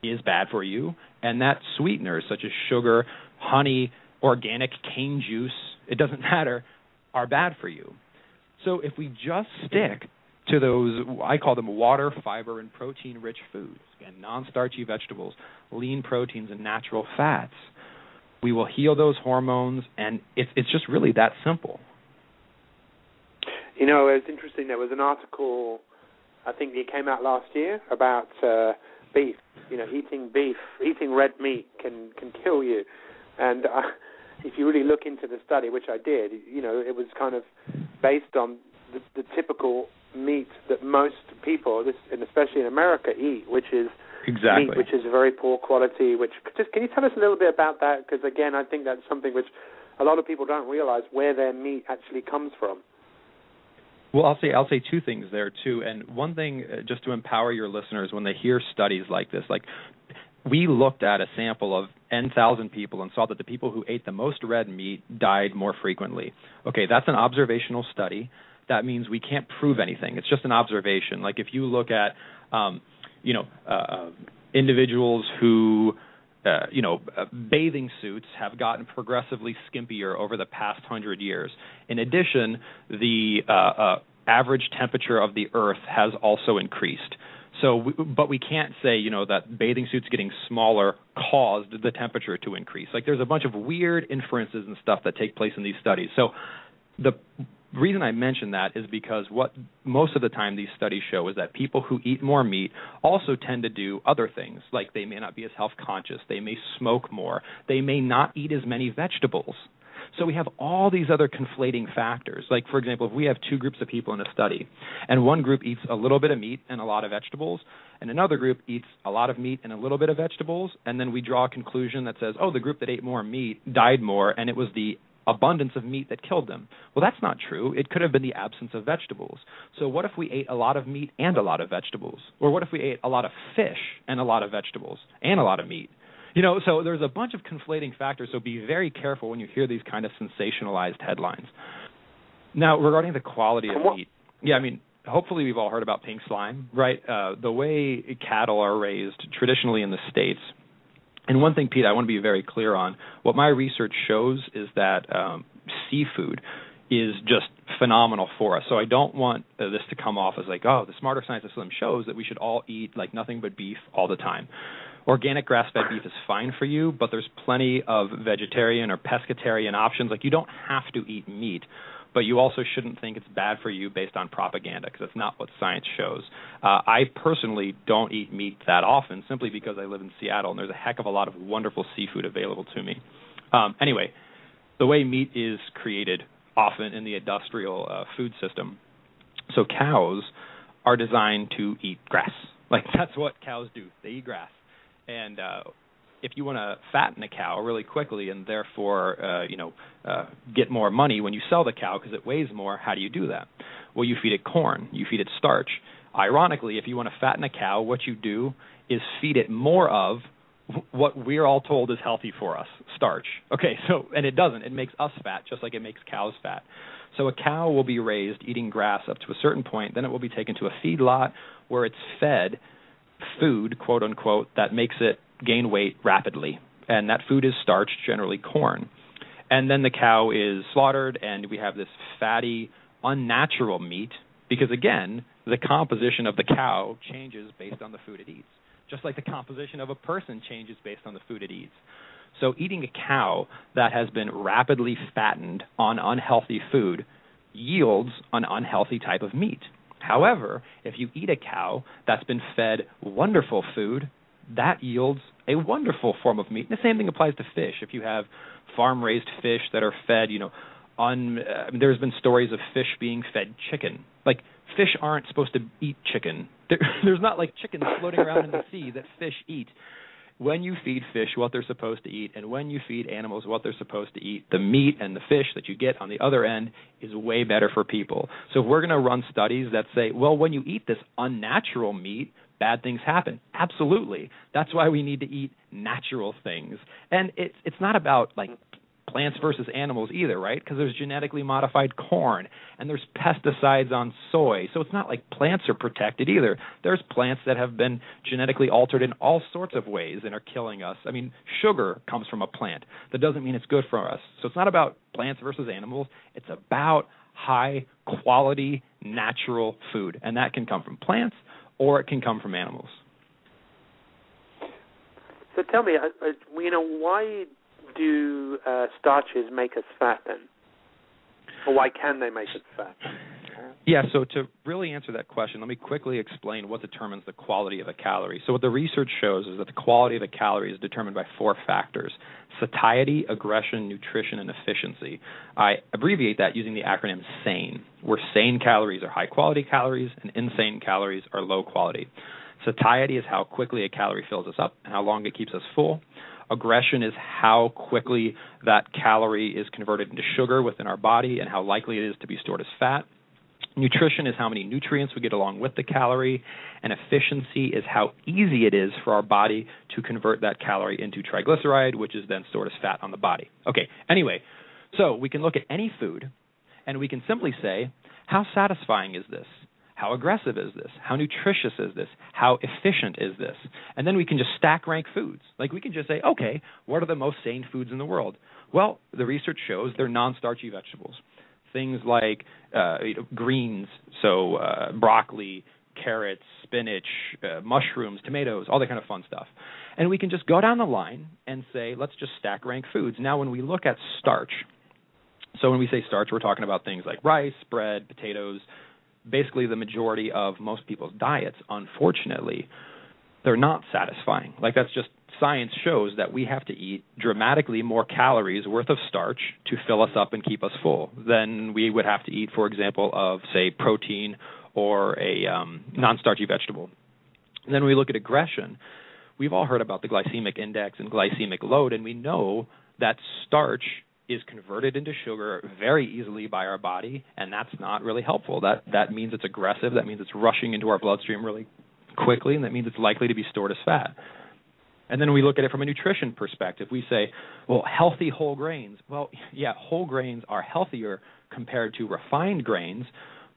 is bad for you, and that sweeteners such as sugar, honey, organic cane juice, it doesn't matter, are bad for you. So if we just stick to those, I call them water, fiber, and protein-rich foods, and non-starchy vegetables, lean proteins, and natural fats, we will heal those hormones, and it's just really that simple. You know, it's interesting. There was an article, I think it came out last year, about beef. You know, eating red meat can kill you. And if you really look into the study, which I did, you know, it was kind of based on the typical meat that most people, and especially in America, eat, which is meat which is very poor quality. Can you tell us a little bit about that? Because again, I think that's something which a lot of people don't realize, where their meat actually comes from. Well, I'll say two things there too. And one thing, just to empower your listeners when they hear studies like this, like we looked at a sample of N,000 people and saw that the people who ate the most red meat died more frequently. Okay, that's an observational study. That means we can't prove anything. It's just an observation. Like if you look at, individuals who, bathing suits have gotten progressively skimpier over the past 100 years. In addition, the average temperature of the Earth has also increased. But we can't say, that bathing suits getting smaller caused the temperature to increase. Like there's a bunch of weird inferences and stuff that take place in these studies. So the reason I mention that is because what most of the time these studies show is that people who eat more meat also tend to do other things, like they may not be as health conscious, they may smoke more, they may not eat as many vegetables. So we have all these other conflating factors. Like, for example, if we have two groups of people in a study, and one group eats a little bit of meat and a lot of vegetables, and another group eats a lot of meat and a little bit of vegetables, and then we draw a conclusion that says, the group that ate more meat died more, and it was the abundance of meat that killed them. Well, that's not true. It could have been the absence of vegetables. So what if we ate a lot of meat and a lot of vegetables? Or what if we ate a lot of fish and a lot of vegetables and a lot of meat? So there's a bunch of conflating factors, so be very careful when you hear these kind of sensationalized headlines. Now, regarding the quality of meat, hopefully we've all heard about pink slime, right? The way cattle are raised traditionally in the States. And one thing, Pete, I want to be very clear on, what my research shows is that seafood is just phenomenal for us. So I don't want this to come off as like, the Smarter Science of Slim shows that we should all eat like nothing but beef all the time. Organic grass-fed beef is fine for you, but there's plenty of vegetarian or pescatarian options. Like you don't have to eat meat, but you also shouldn't think it's bad for you based on propaganda, because that's not what science shows. I personally don't eat meat that often simply because I live in Seattle, and there's a heck of a lot of wonderful seafood available to me. Anyway, the way meat is created often in the industrial food system, so cows are designed to eat grass. Like that's what cows do. They eat grass. And if you want to fatten a cow really quickly and therefore, get more money when you sell the cow because it weighs more, how do you do that? Well, you feed it corn. You feed it starch. Ironically, if you want to fatten a cow, what you do is feed it more of what we're all told is healthy for us, starch. Okay, and it doesn't. It makes us fat just like it makes cows fat. So a cow will be raised eating grass up to a certain point. Then it will be taken to a feedlot where it's fed food, quote unquote, that makes it gain weight rapidly. And that food is starch, generally corn. And then the cow is slaughtered, and we have this fatty, unnatural meat because, again, the composition of the cow changes based on the food it eats, just like the composition of a person changes based on the food it eats. So eating a cow that has been rapidly fattened on unhealthy food yields an unhealthy type of meat. However, if you eat a cow that's been fed wonderful food, that yields a wonderful form of meat. And the same thing applies to fish. If you have farm-raised fish that are fed, there's been stories of fish being fed chicken. Like, fish aren't supposed to eat chicken. There's not like chickens floating around in the sea that fish eat. When you feed fish what they're supposed to eat, and when you feed animals what they're supposed to eat, the meat and the fish that you get on the other end is way better for people. So if we're going to run studies that say, well, when you eat this unnatural meat, bad things happen. Absolutely. That's why we need to eat natural things. And it's not about like plants versus animals either, right? Because there's genetically modified corn and there's pesticides on soy. So it's not like plants are protected either. There's plants that have been genetically altered in all sorts of ways and are killing us. I mean, sugar comes from a plant. That doesn't mean it's good for us. So it's not about plants versus animals. It's about high quality natural food. And that can come from plants or it can come from animals. So tell me, why do starches make us fat then? Or why can they make us fat? Yeah, so to really answer that question, let me quickly explain what determines the quality of a calorie. So what the research shows is that the quality of a calorie is determined by 4 factors: satiety, aggression, nutrition, and efficiency. I abbreviate that using the acronym SANE, where sane calories are high-quality calories and insane calories are low quality. Satiety is how quickly a calorie fills us up and how long it keeps us full. Aggression is how quickly that calorie is converted into sugar within our body and how likely it is to be stored as fat. Nutrition is how many nutrients we get along with the calorie, and efficiency is how easy it is for our body to convert that calorie into triglyceride, which is then stored as fat on the body. Okay, anyway, so we can look at any food, and we can simply say, how satisfying is this? How aggressive is this? How nutritious is this? How efficient is this? And then we can just stack rank foods. Like we can just say, okay, what are the most sane foods in the world? Well, the research shows they're non-starchy vegetables. Things like greens, so broccoli, carrots, spinach, mushrooms, tomatoes, all that kind of fun stuff. And we can just go down the line and say, let's just stack rank foods. Now, when we look at starch, so when we say starch, we're talking about things like rice, bread, potatoes, basically the majority of most people's diets. Unfortunately, they're not satisfying. Like that's just science shows that we have to eat dramatically more calories worth of starch to fill us up and keep us full than we would have to eat, for example, of, say, protein or a non-starchy vegetable. And then when we look at aggression, we've all heard about the glycemic index and glycemic load, and we know that starch is converted into sugar very easily by our body, and that's not really helpful. That means it's aggressive. That means it's rushing into our bloodstream really quickly, and that means it's likely to be stored as fat. And then we look at it from a nutrition perspective. We say, well, healthy whole grains. Well, yeah, whole grains are healthier compared to refined grains,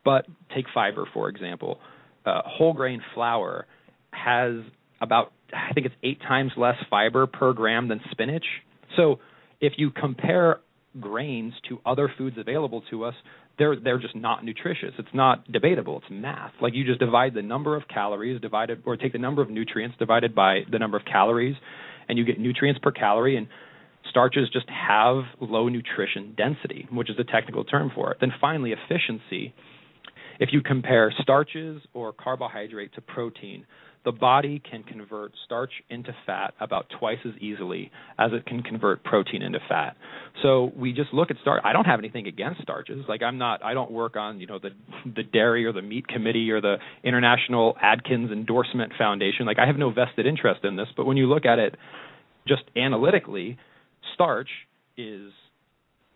but take fiber, for example. Whole grain flour has about, I think it's 8 times less fiber per gram than spinach. So if you compare grains to other foods available to us, they're just not nutritious. It's not debatable. It's math. Like you just divide the number of calories or take the number of nutrients divided by the number of calories, and you get nutrients per calorie, and starches just have low nutrition density, which is a technical term for it. Then finally, efficiency. If you compare starches or carbohydrate to protein, the body can convert starch into fat about twice as easily as it can convert protein into fat. So we just look at starch. I don't have anything against starches. Like I don't work on, the dairy or the meat committee or the International Atkins Endorsement Foundation. Like I have no vested interest in this, but when you look at it just analytically, starch is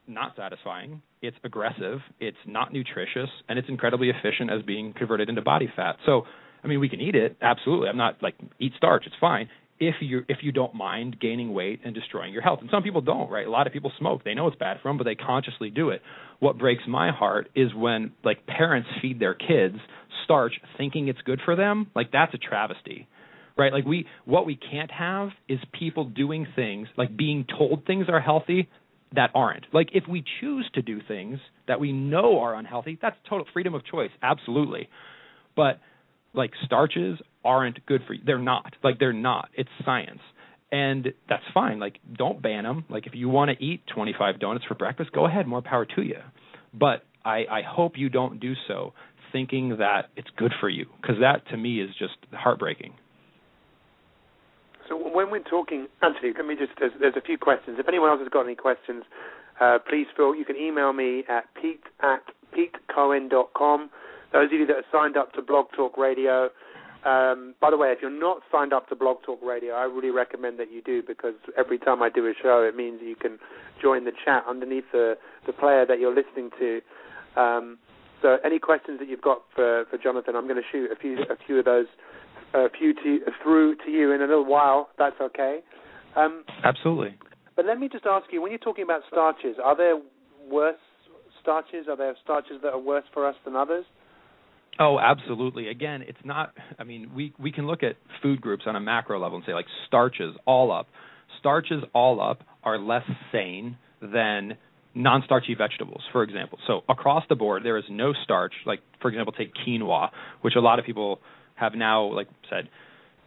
not satisfying, it's aggressive, it's not nutritious, and it's incredibly efficient as being converted into body fat. So I mean, we can eat it, absolutely. I'm not like, eat starch, it's fine, if you don't mind gaining weight and destroying your health. And some people don't, right? A lot of people smoke. They know it's bad for them, but they consciously do it. What breaks my heart is when, like, parents feed their kids starch thinking it's good for them. Like, that's a travesty, right? Like, what we can't have is people doing things, like being told things are healthy that aren't. Like, if we choose to do things that we know are unhealthy, that's total freedom of choice, absolutely. But like starches aren't good for you. They're not. Like they're not. It's science. And that's fine. Like don't ban them. Like if you want to eat 25 donuts for breakfast, go ahead. More power to you. But I hope you don't do so thinking that it's good for you, because that to me is just heartbreaking. So when we're talking, Anthony, let me there's a few questions. If anyone else has got any questions, please you can email me at pete@petecohen.com. Those of you that are signed up to Blog Talk Radio, by the way, if you're not signed up to Blog Talk Radio, I really recommend that you do, because every time I do a show, it means you can join the chat underneath the player that you're listening to. So any questions that you've got for Jonathan, I'm going to shoot a few of those through to you in a little while. That's okay. Absolutely. But let me just ask you, when you're talking about starches, are there worse starches? Are there starches that are worse for us than others? Oh, absolutely. Again, it's not, I mean, we can look at food groups on a macro level and say, like, starches all up. Starches all up are less sane than non-starchy vegetables, for example. So across the board, there is no starch. Like, for example, take quinoa, which a lot of people have now, like, said,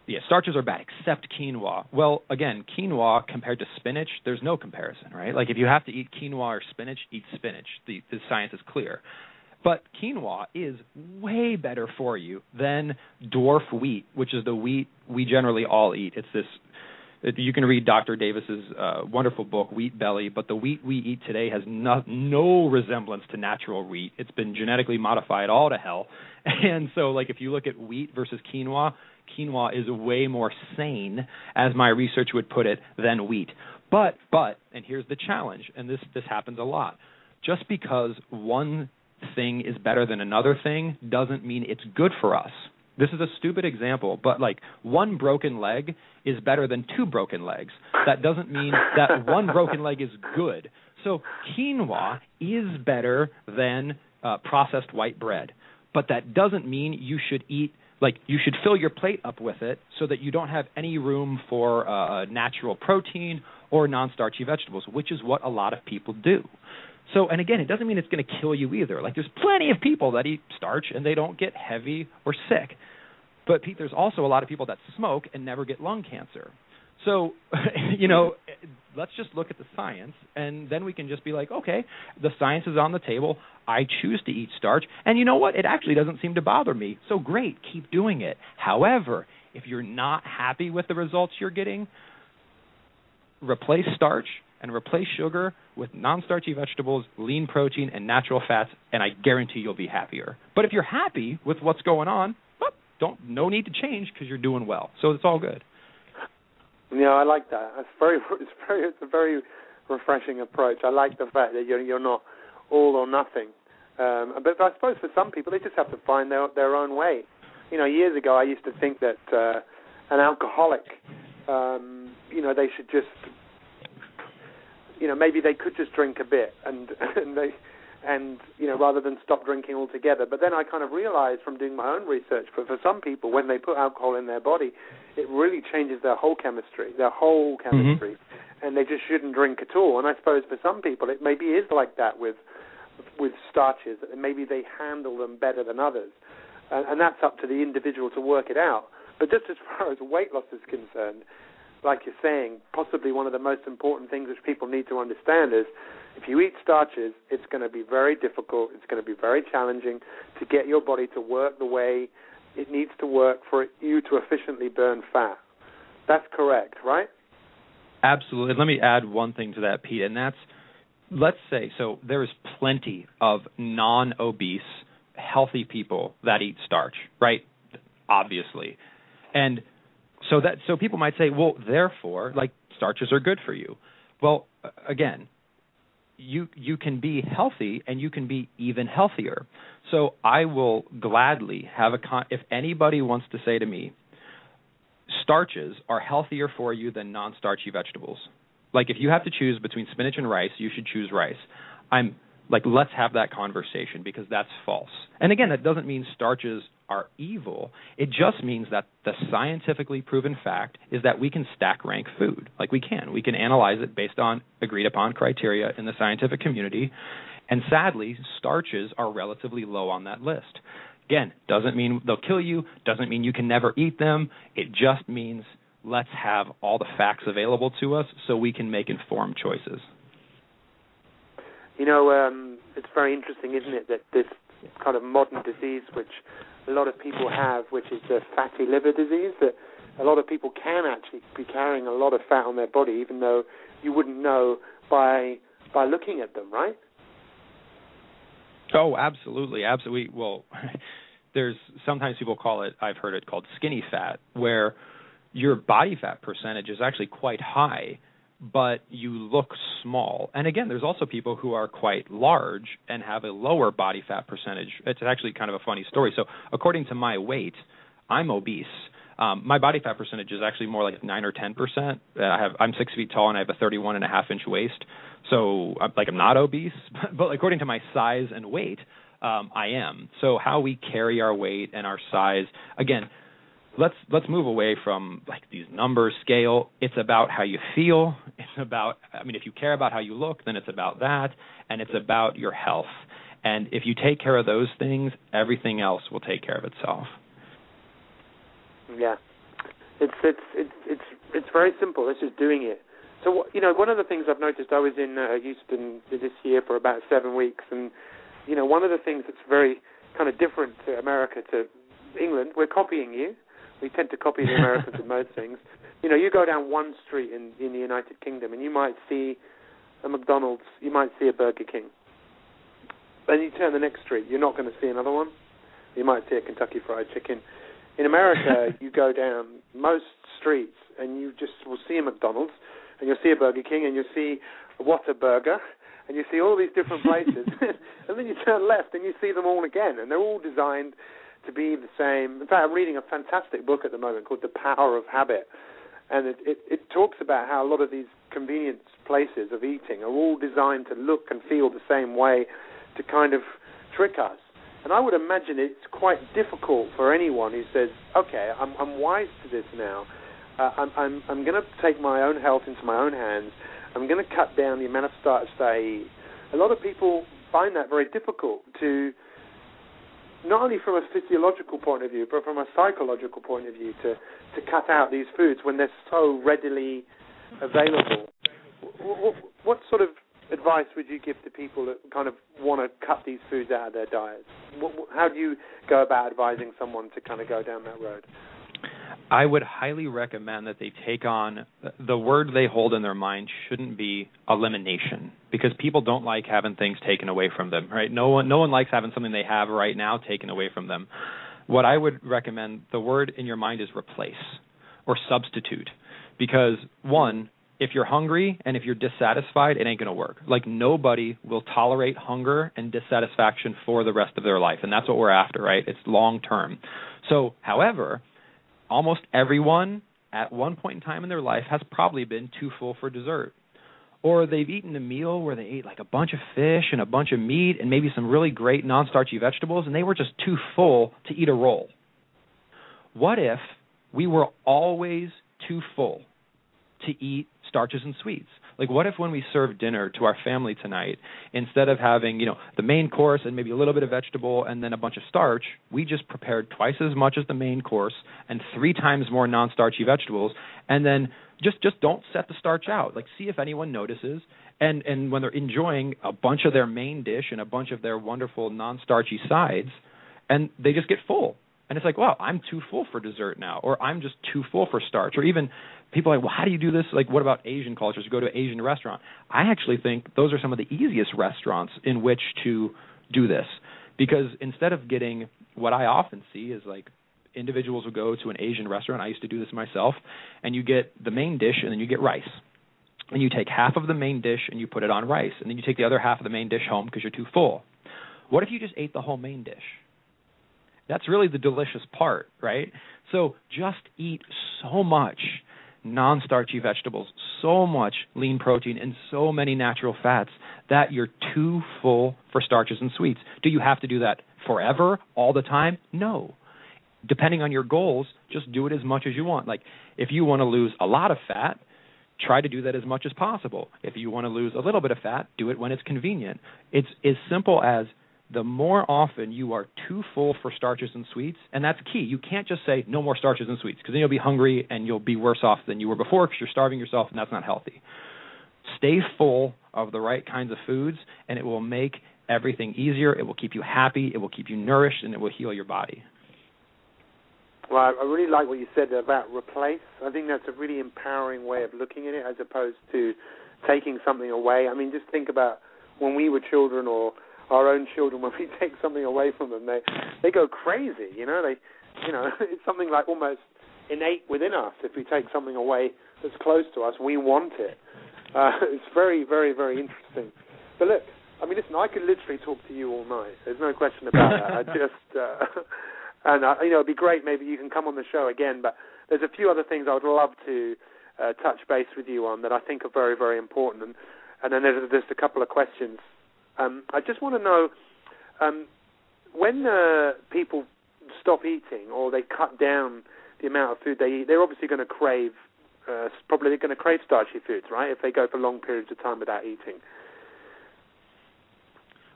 yeah, starches are bad, except quinoa. Well, again, quinoa compared to spinach, there's no comparison, right? Like, if you have to eat quinoa or spinach, eat spinach. The science is clear. But quinoa is way better for you than dwarf wheat, which is the wheat we generally all eat. It's this. You can read Dr. Davis's wonderful book, Wheat Belly, but the wheat we eat today has no resemblance to natural wheat. It's been genetically modified all to hell. And so, like, if you look at wheat versus quinoa, quinoa is way more sane, as my research would put it, than wheat. But, and here's the challenge, and this happens a lot. Just because one thing is better than another thing doesn't mean it's good for us. This is a stupid example, but like one broken leg is better than two broken legs. That doesn't mean that one broken leg is good. So quinoa is better than processed white bread, but that doesn't mean you should eat, like you should fill your plate up with it so that you don't have any room for natural protein or non-starchy vegetables, which is what a lot of people do. So, and again, it doesn't mean it's going to kill you either. Like, there's plenty of people that eat starch and they don't get heavy or sick. But, Pete, there's also a lot of people that smoke and never get lung cancer. So, let's just look at the science, and then we can just be like, okay, the science is on the table. I choose to eat starch, and you know what? It actually doesn't seem to bother me. So, great, keep doing it. However, if you're not happy with the results you're getting, replace starch and replace sugar with non-starchy vegetables, lean protein, and natural fats, and I guarantee you'll be happier. But if you're happy with what's going on, no need to change because you're doing well. So it's all good. Yeah, I like that. It's a very refreshing approach. I like the fact that you're not all or nothing. But I suppose for some people, they just have to find their own way. Years ago, I used to think that an alcoholic, they should just, maybe they could just drink a bit and rather than stop drinking altogether. But then I kind of realized from doing my own research, for some people, when they put alcohol in their body, it really changes their whole chemistry, Mm-hmm. and they just shouldn't drink at all. And I suppose for some people, it maybe is like that with starches, and maybe they handle them better than others. And that's up to the individual to work it out. But just as far as weight loss is concerned, like you're saying, possibly one of the most important things which people need to understand is if you eat starches, it's going to be very difficult, it's going to be very challenging to get your body to work the way it needs to work for you to efficiently burn fat. That's correct, right? Absolutely. Let me add one thing to that, Pete, and that's, let's say, so there is plenty of non-obese, healthy people that eat starch, right? Obviously. And so people might say, well, therefore, like, starches are good for you. Well, again, you can be healthy and you can be even healthier. So I will gladly have if anybody wants to say to me, starches are healthier for you than non-starchy vegetables. Like, if you have to choose between spinach and rice, you should choose rice. I'm like, let's have that conversation, because that's false. And again, that doesn't mean starches are evil. It just means that the scientifically proven fact is that we can stack rank food. Like, we can analyze it based on agreed upon criteria in the scientific community. And sadly, starches are relatively low on that list. Again, doesn't mean they'll kill you, doesn't mean you can never eat them. It just means let's have all the facts available to us so we can make informed choices. It's very interesting, isn't it, that this kind of modern disease which a lot of people have, which is the fatty liver disease, that a lot of people can actually be carrying a lot of fat on their body, even though you wouldn't know by looking at them, right? Oh, absolutely, absolutely. Well, there's sometimes people call it, I've heard it called skinny fat, where your body fat percentage is actually quite high, but you look small. And again, there's also people who are quite large and have a lower body fat percentage. It's actually kind of a funny story. So according to my weight, I'm obese. My body fat percentage is actually more like 9 or 10%. I'm 6 feet tall and I have a 31.5-inch waist. So I'm not obese, but according to my size and weight, I am. So how we carry our weight and our size, again, let's move away from like these numbers scale. It's about how you feel. It's about, if you care about how you look, then it's about that, and it's about your health. And if you take care of those things, everything else will take care of itself. Yeah, it's very simple. It's just doing it. So one of the things I've noticed, I was in Houston this year for about 7 weeks, and one of the things that's very kind of different to America to England, we're copying you. We tend to copy the Americans in most things. You go down one street in the United Kingdom and you might see a McDonald's, you might see a Burger King. Then you turn the next street, you're not going to see another one. You might see a Kentucky Fried Chicken. In America, you go down most streets and you just will see a McDonald's and you'll see a Burger King and you'll see a Whataburger and you see all these different places, and then you turn left and you see them all again, and they're all designed to be the same. In fact, I'm reading a fantastic book at the moment called The Power of Habit, and it talks about how a lot of these convenience places of eating are all designed to look and feel the same way to kind of trick us. And I would imagine it's quite difficult for anyone who says, okay, I'm wise to this now. I'm going to take my own health into my own hands. I'm going to cut down the amount of starch that I eat. A lot of people find that very difficult to, not only from a physiological point of view, but from a psychological point of view, to cut out these foods when they're so readily available. What sort of advice would you give to people that kind of want to cut these foods out of their diets? How do you go about advising someone to kind of go down that road? I would highly recommend that they take on, the word they hold in their mind shouldn't be elimination, because people don't like having things taken away from them, right? No one likes having something they have right now taken away from them. What I would recommend, the word in your mind is replace or substitute, because one, if you're hungry and if you're dissatisfied, it ain't going to work. Like, nobody will tolerate hunger and dissatisfaction for the rest of their life, and that's what we're after, right? It's long term. So, however, almost everyone at one point in time in their life has probably been too full for dessert. Or they've eaten a meal where they ate like a bunch of fish and a bunch of meat and maybe some really great non-starchy vegetables, and they were just too full to eat a roll. What if we were always too full to eat starches and sweets? Like, what if when we serve dinner to our family tonight, instead of having, the main course and maybe a little bit of vegetable and then a bunch of starch, we just prepared twice as much as the main course and 3 times more non-starchy vegetables, and then just don't set the starch out. Like, see if anyone notices, and when they're enjoying a bunch of their main dish and a bunch of their wonderful non-starchy sides, and they just get full. And it's like, wow, I'm too full for dessert now, or I'm just too full for starch. Or even people are like, well, how do you do this? Like, what about Asian cultures? You go to an Asian restaurant. I actually think those are some of the easiest restaurants in which to do this, because instead of getting, what I often see is like individuals will go to an Asian restaurant. I used to do this myself, and you get the main dish and then you get rice. And you take half of the main dish and you put it on rice, and then you take the other half of the main dish home because you're too full. What if you just ate the whole main dish? That's really the delicious part, right? So just eat so much non-starchy vegetables, so much lean protein, and so many natural fats that you're too full for starches and sweets. Do you have to do that forever, all the time? No. Depending on your goals, just do it as much as you want. Like, if you want to lose a lot of fat, try to do that as much as possible. If you want to lose a little bit of fat, do it when it's convenient. It's as simple as, the more often you are too full for starches and sweets, and that's key. You can't just say no more starches and sweets, because then you'll be hungry and you'll be worse off than you were before because you're starving yourself, and that's not healthy. Stay full of the right kinds of foods, and it will make everything easier. It will keep you happy. It will keep you nourished, and it will heal your body. Well, I really like what you said about replace. I think that's a really empowering way of looking at it, as opposed to taking something away. I mean, just think about when we were children, or our own children, when we take something away from them, they go crazy. It's something like almost innate within us. If we take something away that's close to us, we want it. It's very, very, very interesting. But look, I mean, listen, I could literally talk to you all night. There's no question about that. It'd be great. Maybe you can come on the show again. But there's a few other things I would love to touch base with you on that I think are very, very important. And then there's just a couple of questions. I just want to know, when people stop eating or they cut down the amount of food they eat, they're obviously going to crave, starchy foods, right, if they go for long periods of time without eating.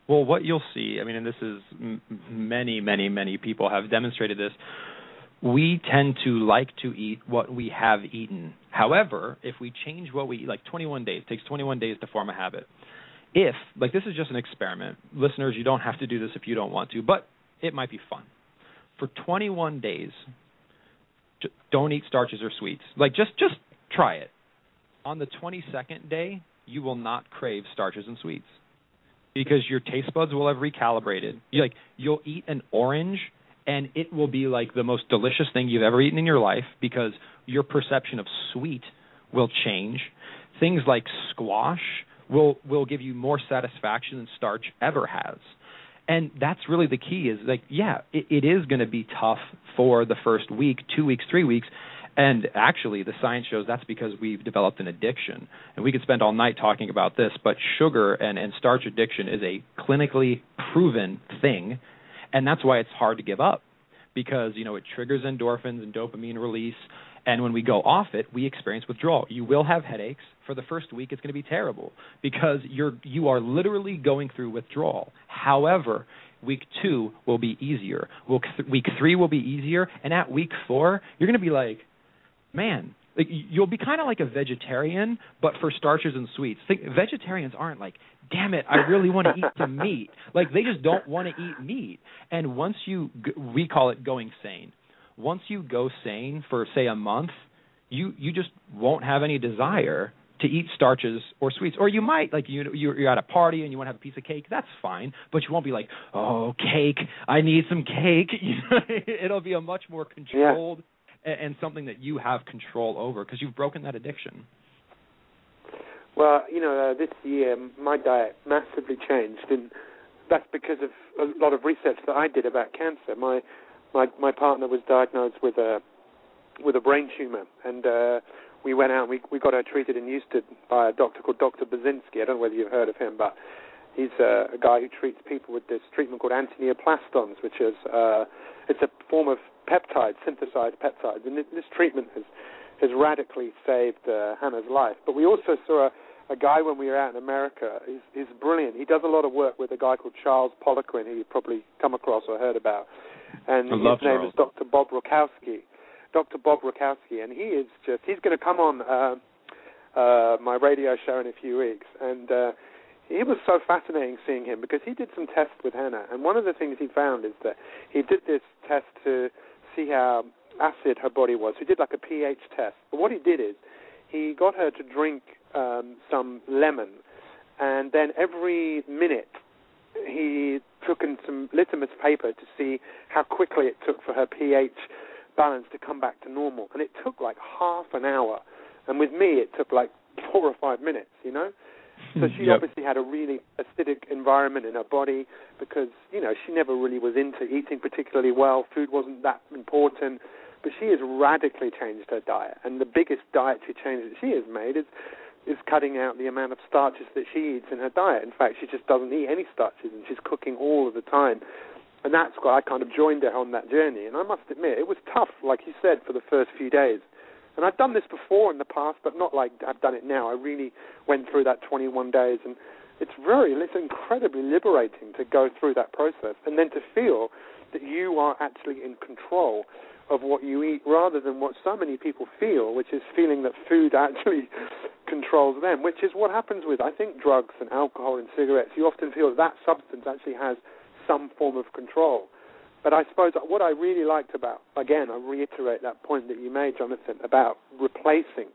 Well, what you'll see, I mean, and this is many, many, many people have demonstrated this, we tend to like to eat what we have eaten. However, if we change what we eat, like 21 days, it takes 21 days to form a habit. If, like, this is just an experiment. Listeners, you don't have to do this if you don't want to, but it might be fun. For 21 days, don't eat starches or sweets. Like, just try it. On the 22nd day, you will not crave starches and sweets because your taste buds will have recalibrated. You'll eat an orange, and it will be like the most delicious thing you've ever eaten in your life because your perception of sweet will change. Things like squash will give you more satisfaction than starch ever has. And that's really the key is, like, yeah, it is going to be tough for the first week, 2 weeks, 3 weeks. And actually, the science shows that's because we've developed an addiction. And we could spend all night talking about this, but sugar and starch addiction is a clinically proven thing, and that's why it's hard to give up, because, you know, it triggers endorphins and dopamine release, and when we go off it, we experience withdrawal. You will have headaches. For the first week, it's going to be terrible because you are literally going through withdrawal. However, week 2 will be easier. Week 3 will be easier, and at week 4, you're going to be like, man, like, you'll be kind of like a vegetarian, but for starches and sweets. Vegetarians aren't like, damn it, I really want to eat some meat. Like, they just don't want to eat meat. And once we call it going sane. Once you go sane for, say, a month, you just won't have any desire to eat starches or sweets. Or you might, like, you're at a party and you want to have a piece of cake. That's fine, but you won't be like, oh, cake, I need some cake. It'll be a much more controlled and something that you have control over because you've broken that addiction. Well, you know, this year my diet massively changed, and that's because of a lot of research that I did about cancer. My partner was diagnosed with a brain tumor, and we went out and we got her treated in Houston by a doctor called Dr. Basinski. I don't know whether you've heard of him, but he's a guy who treats people with this treatment called antineoplastons, which is it's a form of peptides, synthesized peptides, and this treatment has radically saved Hannah's life. But we also saw a guy when we were out in America. He's brilliant. He does a lot of work with a guy called Charles Poliquin, who you've probably come across or heard about. And his name is Dr. Bob Rakowski. Dr. Bob Rakowski, and he's going to come on my radio show in a few weeks. And it was so fascinating seeing him because he did some tests with Hannah. And one of the things he found is that he did this test to see how acid her body was. He did like a pH test. But what he did is he got her to drink some lemon, and then every minute he took in some litmus paper to see how quickly it took for her pH balance to come back to normal. And it took like half an hour. And with me, it took like 4 or 5 minutes, you know? So she obviously had a really acidic environment in her body because, you know, she never really was into eating particularly well. Food wasn't that important. But she has radically changed her diet. And the biggest dietary change that she has made is cutting out the amount of starches that she eats in her diet. In fact, she just doesn't eat any starches, and she's cooking all of the time. And that's why I kind of joined her on that journey. And I must admit, it was tough, like you said, for the first few days. And I've done this before in the past, but not like I've done it now. I really went through that 21 days, and it's incredibly liberating to go through that process and then to feel that you are actually in control of what you eat rather than what so many people feel, which is feeling that food actually controls them, which is what happens with, I think, drugs and alcohol and cigarettes. You often feel that substance actually has some form of control. But I suppose what I really liked about, again, I reiterate that point that you made, Jonathan, about replacing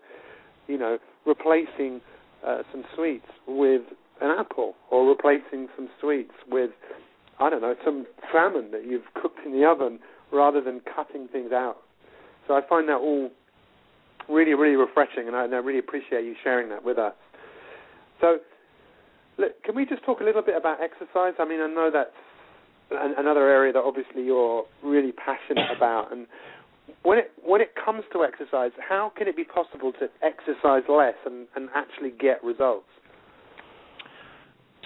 some sweets with an apple, or replacing some sweets with, I don't know, some salmon that you've cooked in the oven rather than cutting things out. So I find that all really, really refreshing, and I really appreciate you sharing that with us. So look, can we just talk a little bit about exercise? I mean, I know that's another area that obviously you're really passionate about. And when it comes to exercise, how can it be possible to exercise less and actually get results?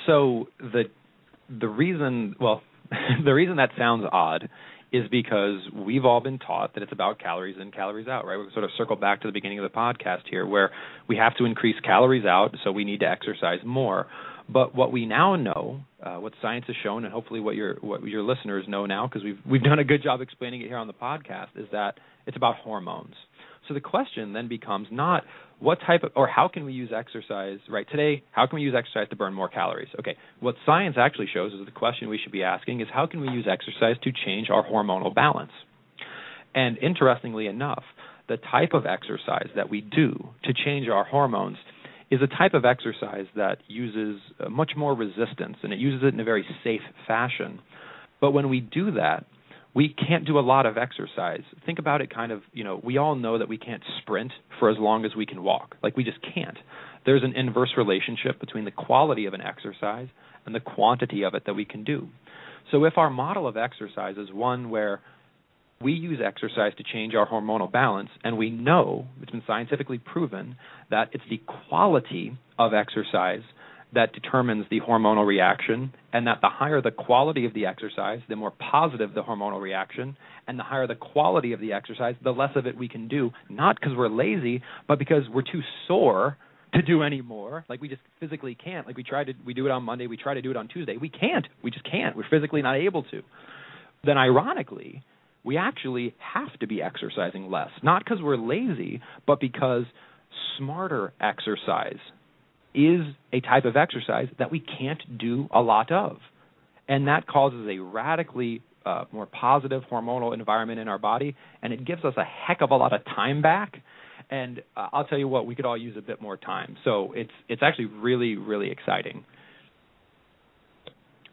So the reason that sounds odd is because we've all been taught that it's about calories in, calories out, right? We sort of circle back to the beginning of the podcast here where we have to increase calories out, so we need to exercise more. But what we now know, what science has shown, and hopefully what your listeners know now, because we've done a good job explaining it here on the podcast, is that it's about hormones. So the question then becomes not what type of, or how can we use exercise, right? Today, how can we use exercise to burn more calories? Okay, what science actually shows is the question we should be asking is how can we use exercise to change our hormonal balance? And interestingly enough, the type of exercise that we do to change our hormones is a type of exercise that uses much more resistance, and it uses it in a very safe fashion. But when we do that, we can't do a lot of exercise. Think about it kind of, we all know that we can't sprint for as long as we can walk. Like, we just can't. There's an inverse relationship between the quality of an exercise and the quantity of it that we can do. So if our model of exercise is one where we use exercise to change our hormonal balance, and we know, it's been scientifically proven, that it's the quality of exercise that determines the hormonal reaction, and that the higher the quality of the exercise, the more positive the hormonal reaction, and the higher the quality of the exercise, the less of it we can do, not because we're lazy, but because we're too sore to do any more. Like, we just physically can't. Like, we do it on Monday, we try to do it on Tuesday. We can't. We just can't. We're physically not able to. Then ironically, we actually have to be exercising less, not because we're lazy, but because smarter exercise is a type of exercise that we can't do a lot of. And that causes a radically more positive hormonal environment in our body, and it gives us a heck of a lot of time back. And I'll tell you what, we could all use a bit more time. So it's actually really, really exciting.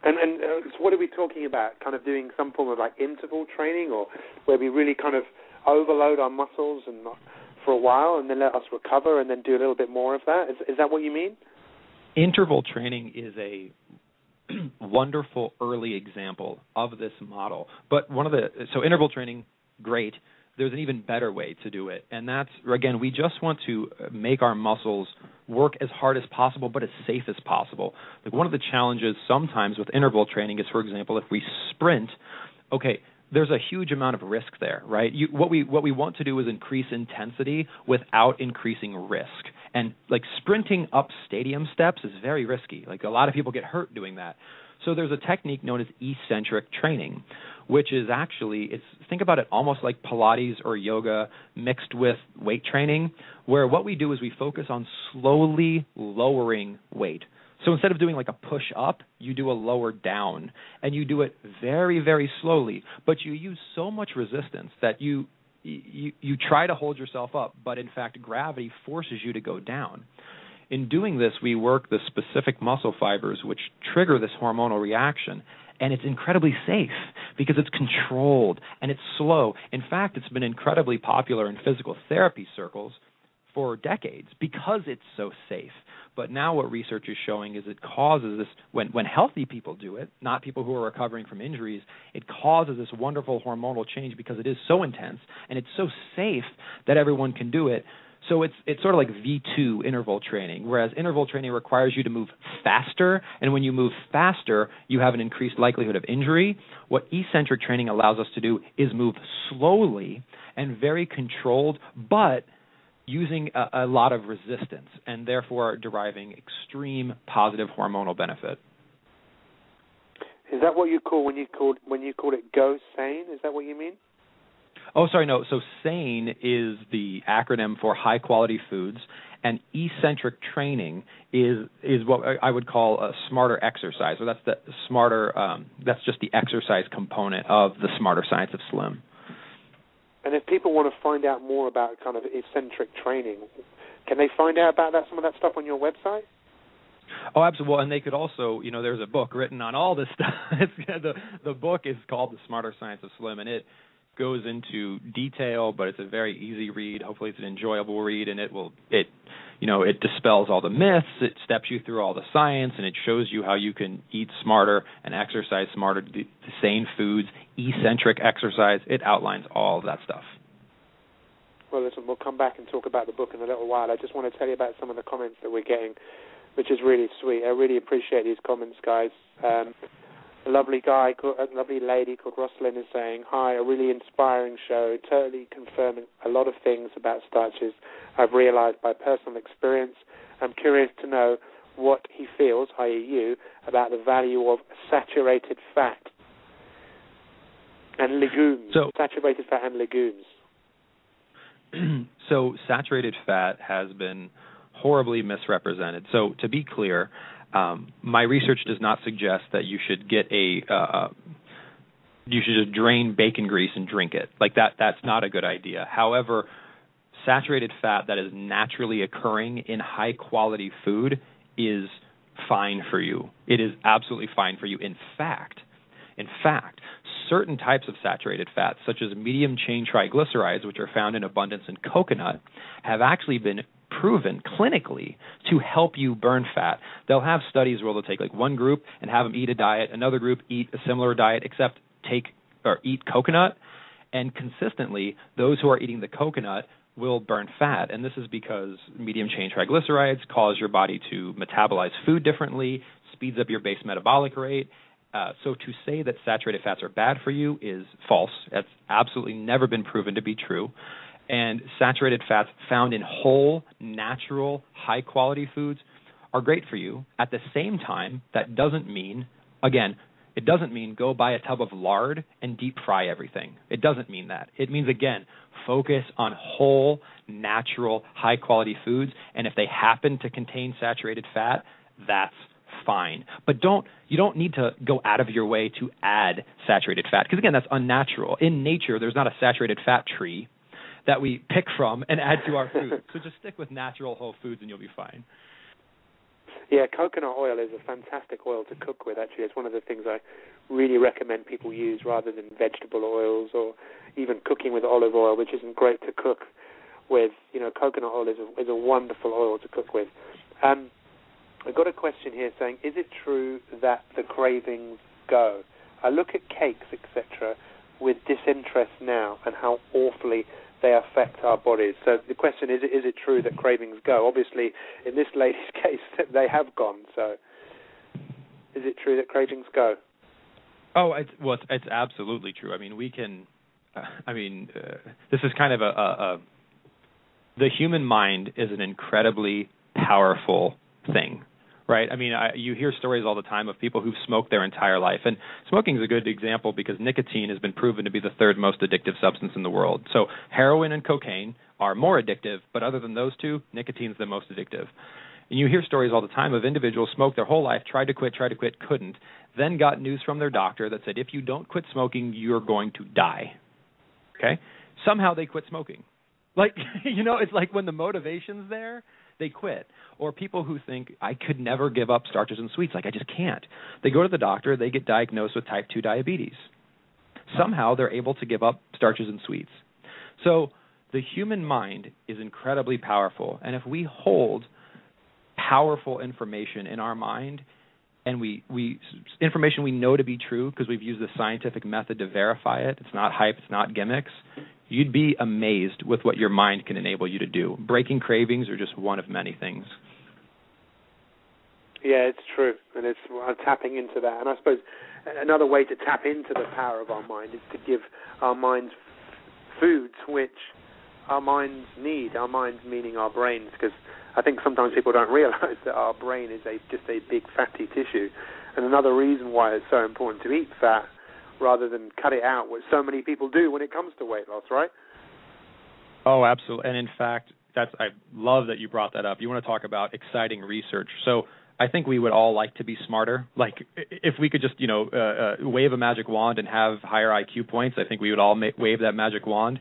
And so what are we talking about? Kind of doing some form of like interval training, or where we really kind of overload our muscles and for a while and then let us recover and then do a little bit more of that? Is that what you mean? Interval training is a wonderful early example of this model. But so interval training, great. There's an even better way to do it, and that's, again, we just want to make our muscles work as hard as possible but as safe as possible. Like, one of the challenges sometimes with interval training is, for example, if we sprint, okay, there's a huge amount of risk there, right? What we want to do is increase intensity without increasing risk. And, like, sprinting up stadium steps is very risky. Like, a lot of people get hurt doing that. So there's a technique known as eccentric training, which is actually, think about it almost like Pilates or yoga mixed with weight training, where what we do is we focus on slowly lowering weight. So instead of doing like a push up, you do a lower down, and you do it very, very slowly, but you use so much resistance that you try to hold yourself up, but in fact gravity forces you to go down. In doing this, we work the specific muscle fibers which trigger this hormonal reaction, and it's incredibly safe because it's controlled and it's slow. In fact, it's been incredibly popular in physical therapy circles for decades because it's so safe. But now what research is showing is it causes this, when healthy people do it, not people who are recovering from injuries, it causes this wonderful hormonal change because it is so intense and it's so safe that everyone can do it. So it's sort of like V2 interval training, whereas interval training requires you to move faster, and when you move faster, you have an increased likelihood of injury. What eccentric training allows us to do is move slowly and very controlled, but using a lot of resistance, and therefore deriving extreme positive hormonal benefit. Is that what you call when you call it Go Sane? Is that what you mean? Oh, sorry, no. So SANE is the acronym for high quality foods, and eccentric training is what I would call a smarter exercise. So that's the smarter. That's just the exercise component of the smarter science of slim. And if people want to find out more about kind of eccentric training, can they find out about some of that stuff on your website? Oh, absolutely. Well, and they could also, there's a book written on all this stuff. The book is called The Smarter Science of Slim, and it goes into detail, but it's a very easy read. Hopefully it's an enjoyable read, and it dispels all the myths, it steps you through all the science, and it shows you how you can eat smarter and exercise smarter, the sane foods, eccentric exercise. It outlines all of that stuff. Well, listen, we'll come back and talk about the book in a little while. I just want to tell you about some of the comments that we're getting, which is really sweet. I really appreciate these comments, guys. A lovely lady called Rosalind is saying, "Hi, a really inspiring show, totally confirming a lot of things about starches I've realized by personal experience. I'm curious to know what he feels, i.e. you, about the value of saturated fat and legumes." Saturated fat and legumes. So saturated fat has been horribly misrepresented. So to be clear, my research does not suggest that you should you should just drain bacon grease and drink it. Like that's not a good idea. However, saturated fat that is naturally occurring in high quality food is fine for you. It is absolutely fine for you. In fact, certain types of saturated fats, such as medium-chain triglycerides, which are found in abundance in coconut, have actually been proven clinically to help you burn fat. They'll have studies where they'll take like one group and have them eat a diet, another group eat a similar diet except eat coconut, and consistently those who are eating the coconut will burn fat. And this is because medium-chain triglycerides cause your body to metabolize food differently, speeds up your base metabolic rate. So to say that saturated fats are bad for you is false. That's absolutely never been proven to be true. And saturated fats found in whole, natural, high-quality foods are great for you. At the same time, that doesn't mean, again, it doesn't mean go buy a tub of lard and deep fry everything. It doesn't mean that. It means, again, focus on whole, natural, high-quality foods, and if they happen to contain saturated fat, that's fine. But you don't need to go out of your way to add saturated fat, because, again, that's unnatural. In nature, there's not a saturated fat tree that we pick from and add to our food. So just stick with natural whole foods and you'll be fine. Yeah, coconut oil is a fantastic oil to cook with, actually. It's one of the things I really recommend people use rather than vegetable oils or even cooking with olive oil, which isn't great to cook with. You know, coconut oil is a wonderful oil to cook with. I've got a question here saying, is it true that the cravings go? I look at cakes, etc., with disinterest now and how awfully they affect our bodies. So the question is it true that cravings go? Obviously, in this lady's case, they have gone. So is it true that cravings go? Oh, it's absolutely true. I mean, this is kind of the human mind is an incredibly powerful thing, right? I mean, you hear stories all the time of people who've smoked their entire life, and smoking is a good example because nicotine has been proven to be the third most addictive substance in the world. So heroin and cocaine are more addictive, but other than those two, nicotine's the most addictive. And you hear stories all the time of individuals smoked their whole life, tried to quit, couldn't, then got news from their doctor that said, if you don't quit smoking, you're going to die. Okay? Somehow they quit smoking. Like, it's like when the motivation's there, they quit. Or people who think, I could never give up starches and sweets. Like, I just can't. They go to the doctor. They get diagnosed with type 2 diabetes. Somehow they're able to give up starches and sweets. So the human mind is incredibly powerful. And if we hold powerful information in our mind, and we information we know to be true because we've used the scientific method to verify it, it's not hype, it's not gimmicks, you'd be amazed with what your mind can enable you to do. Breaking cravings are just one of many things. Yeah, it's true, and it's tapping into that. And I suppose another way to tap into the power of our mind is to give our minds foods which our minds need, our minds meaning our brains, because I think sometimes people don't realize that our brain is just a big fatty tissue. And another reason why it's so important to eat fat rather than cut it out, what so many people do when it comes to weight loss, right? Oh, absolutely. And in fact, I love that you brought that up. You want to talk about exciting research. So I think we would all like to be smarter. Like, if we could just, wave a magic wand and have higher IQ points, I think we would all wave that magic wand.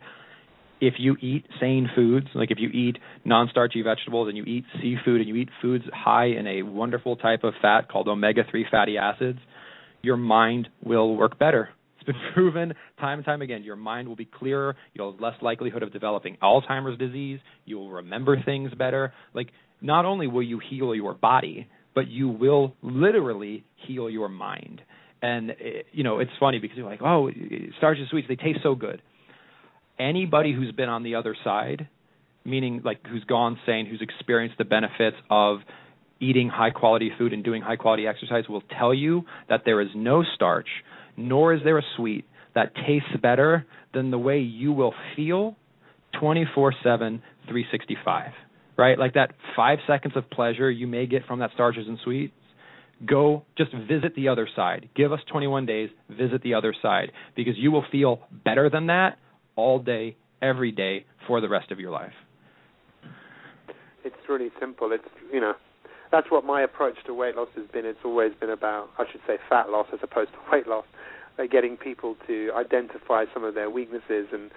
If you eat sane foods, like if you eat non-starchy vegetables and you eat seafood and you eat foods high in a wonderful type of fat called omega-3 fatty acids, your mind will work better. It's been proven time and time again. Your mind will be clearer. You'll have less likelihood of developing Alzheimer's disease. You will remember things better. Like, not only will you heal your body, but you will literally heal your mind. And, it's funny because you're like, oh, starches and sweets, they taste so good. Anybody who's been on the other side, meaning like who's gone sane, who's experienced the benefits of eating high-quality food and doing high-quality exercise will tell you that there is no starch, nor is there a sweet that tastes better than the way you will feel 24/7, 365, right? Like that 5 seconds of pleasure you may get from that starches and sweets, go just visit the other side. Give us 21 days, visit the other side, because you will feel better than that all day, every day, for the rest of your life. It's really simple. It's, that's what my approach to weight loss has been. It's always been about, I should say, fat loss as opposed to weight loss, getting people to identify some of their weaknesses and